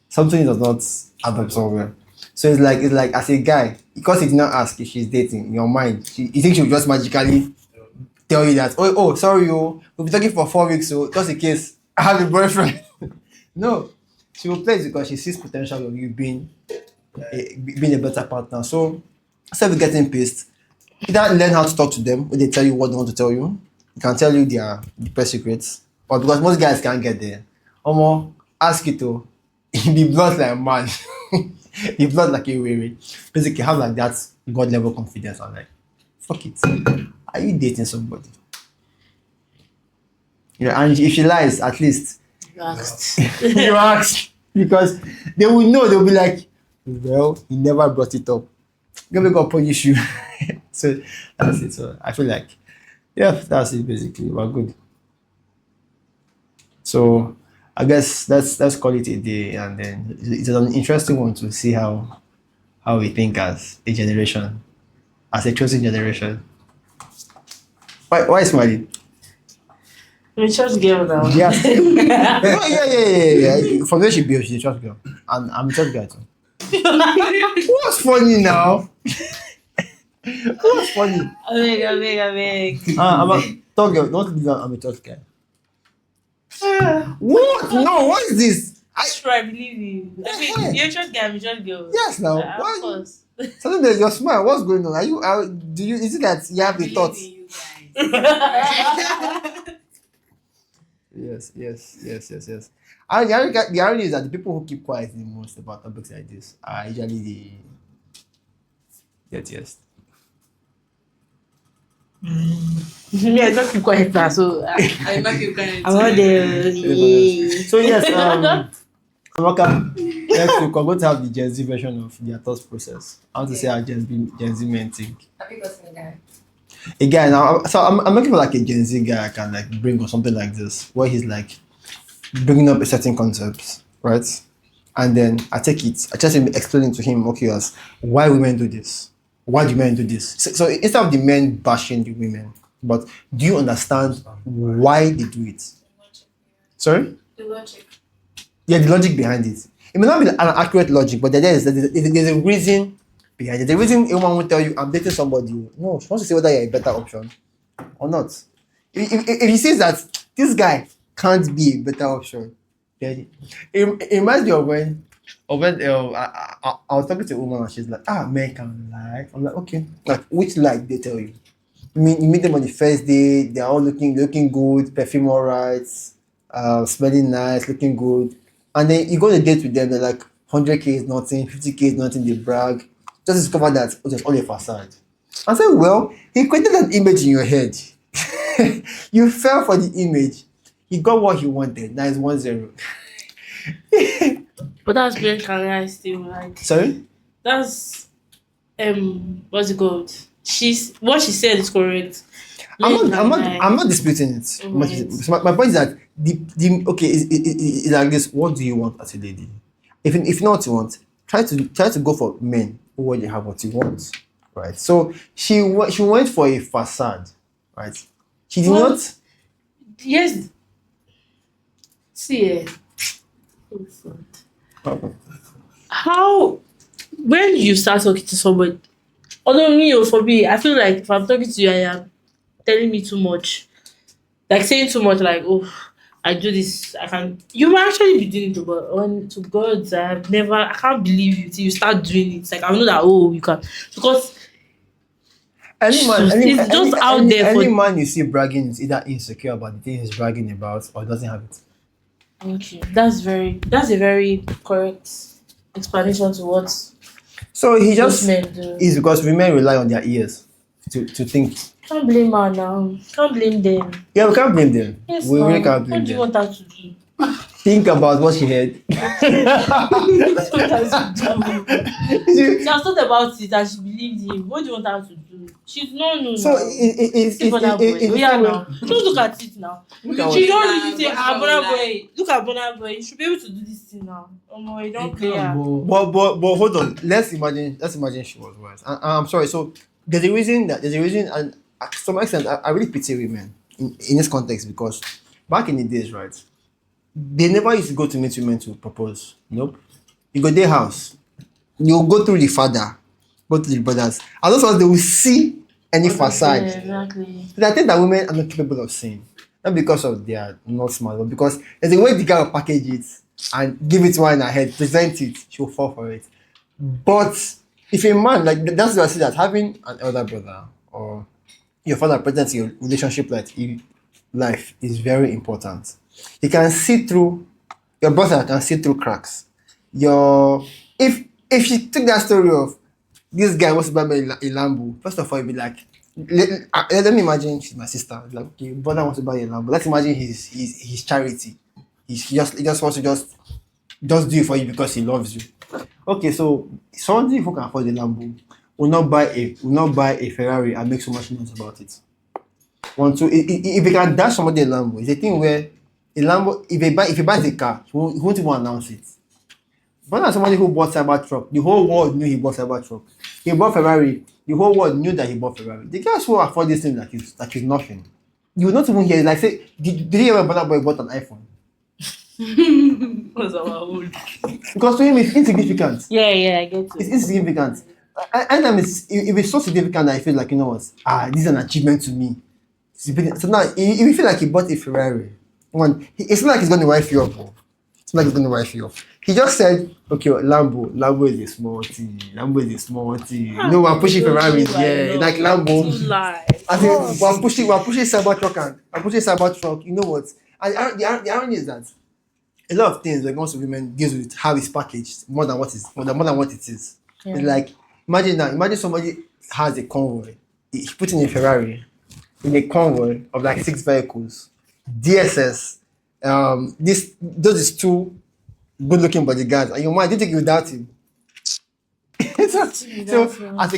something does not add up somewhere. So it's like as a guy, because he did not ask if she's dating, in your mind, you think she will just magically tell you that, sorry, we'll be talking for 4 weeks, so just in case I have a boyfriend. No, she will play it because she sees potential of you being a better partner. So instead of getting pissed, either learn how to talk to them when they tell you what they want to tell you. You can tell you their deepest secrets, but because most guys can't get there, ask you to be blunt like a man. Be blunt like a weary. Basically, have like that God level confidence and like, fuck it. Are you dating somebody? And if she lies, at least You asked. you ask because they will know. They'll be like, well, he never brought it up. Gonna go punish you. So that's it. So I feel like, yeah, that's it. Basically, we're good. So I guess let's call it a day, and then it's an interesting one to see how we think as a generation, as a chosen generation. Why smiling? I'm a church girl now. Yes. Oh, yeah. From where she be, she's a church girl, and I'm a church guy too. What's funny now? What's funny? I beg. I'm a church girl. Don't believe I'm a church guy. What? No. What is this? Sure, I believe you. I mean, you're a church guy, I'm a church girl. Yes, now. Of course. Something that your smile. What's going on? Do you? Is it that you have the thoughts? You guys. Yes. And the irony is that the people who keep quiet the most about topics like this are usually the yes. Me, I don't keep quiet now, so I'm not you guys. I'm not there. Yeah. So yes, Amaka, next week we're going to have the Gen Z version of their thought process. I want to say how Gen Z men think. Have you gotten that? Again, I'm looking for like a Gen Z guy I can like bring or something like this, where he's like bringing up a certain concepts, right? And then I just explaining to him, okay, as why women do this, why do men do this. So instead of the men bashing the women, but do you understand why they do it? Sorry? The logic. Yeah, the logic behind it. It may not be an accurate logic, but there's a reason behind it. The reason a woman will tell you, I'm dating somebody. No, she wants to see whether you're a better option or not. If he says that this guy can't be a better option, then it reminds me of when I was talking to a woman and she's like, men can lie. I'm like, okay. Like, which lie they tell you? You meet them on the first day, they're all looking good, perfume all right, smelling nice, looking good. And then you go on a date with them, they're like, 100K is nothing, 50K is nothing, they brag. Just discover that it was all a facade. I said, well, he created an image in your head. You fell for the image. He got what he wanted. Now it's 1-0. But that's being career still like Sorry? that's what's it called? She's what she said is correct. I'm not disputing it. Right. So my point is that the okay is like this. What do you want as a lady? If not what you want, try to go for men who already have what you want, right? So she went for a facade, right? She did Well, not. Yes. See how when you start talking to somebody, although me or for me, I feel like if I'm talking to you, I am telling me too much. Like saying too much, like, oh, I do this, I can you might actually be doing it to God on to God. I can't believe you till you start doing it. Like I know that oh you can because it's just out there Any for man you see bragging is either insecure about the thing he's bragging about or doesn't have it. thank you. That's a very correct explanation to what So he most just men do. is because women rely on their ears to think. Can't blame her now. Can't blame them. Yeah, we can't blame them. Yes, We really ma'am. can't What blame do you them. want her to do? Think about what she heard. What do you want her to do? She has thought about it and she believed him. What do you want her to do? She's no. So See for that boy. Oh, yeah, now. Just look at it now. Look at She what, don't really say, Bonner boy. Look at Bonner boy. You should be able to do this thing now. Oh my, don't play her. but hold on. Let's imagine she was right. I'm sorry. So there's a reason, and to some extent, I really pity women in this context because back in the days, right, they never used to go to meet women to propose. Nope. You go to their house, you go through the father, go to the brothers, and those ones they will see any facade. Yeah, exactly. So I think that women are not capable of saying. Not because of they are not smart, but because there's a way the guy will package it and give it one ahead, present it, she'll fall for it. But if a man, like that's why I say that having an elder brother or your father present in your relationship life is very important. He can see through your brother can see through cracks. Your if she took that story of this guy wants to buy me a Lambo, first of all, he'd be like, let me imagine she's my sister. Like, okay, your brother wants to buy a Lambo. Let's imagine his charity. He just wants to just do it for you because he loves you. Okay, so somebody who can afford a Lambo will not buy a Ferrari and make so much noise about it. One, two, if he can dash somebody a Lambo, it's a thing where a Lambo, if he buys a car, he won't even announce it. But as somebody who bought Cybertruck, the whole world knew he bought Cybertruck. He bought Ferrari, the whole world knew that he bought Ferrari. The guys who afford this thing like is nothing. You will not even hear it. Like say, did you ever bother boy bought an iPhone? What's our old? Because to him it's insignificant. Yeah, I get It's it. insignificant. And if it's so significant that I feel like, you know what, this is an achievement to me. So now, if you feel like he bought a Ferrari, it's not like he's going to wife you up. It's not like he's going to wife you up. He just said, okay, Lambo is a small thing. No, we're pushing Ferraris, yeah, like Lambo. I think we're pushing Cybertruck and pushing Cybertruck. You know what? And the irony is that a lot of things when it comes to women deals with how it's packaged more than what it is. Yeah. It's like imagine somebody has a convoy. He's putting a Ferrari in a convoy of like 6 vehicles, DSS. Those is 2 good-looking bodyguards, and your man, do you think you doubt him? So as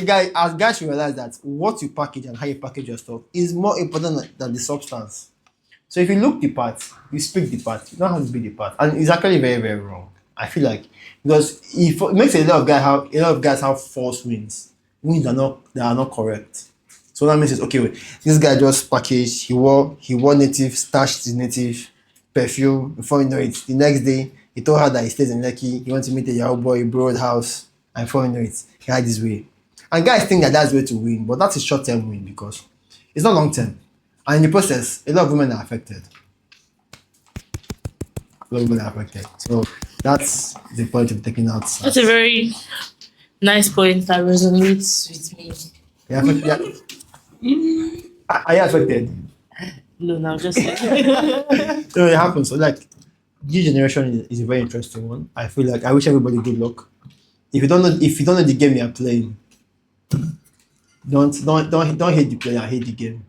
guys should realize that what you package and how you package your stuff is more important than the substance. So if you look the part, you speak the part, you don't have to be the part, and it's actually very, very wrong. I feel like because it makes a lot of guys have false wins that are not correct. So that means it's okay. This guy just packaged. He wore native, stashed his native perfume. Before you know it, the next day he told her that he stays in Lekki. He wants to meet a Yahoo boy, he borrowed house, and before you know it, he had his way. And guys think that that's the way to win, but that's a short-term win because it's not long-term. And in the process, a lot of women are affected. So that's the point of taking out. That's a very nice point that resonates with me. Are you affected? No, I'm just So it happens. So like, this generation is a very interesting one. I feel like I wish everybody good luck. If you don't know the game you are playing, don't hate the player, hate the game.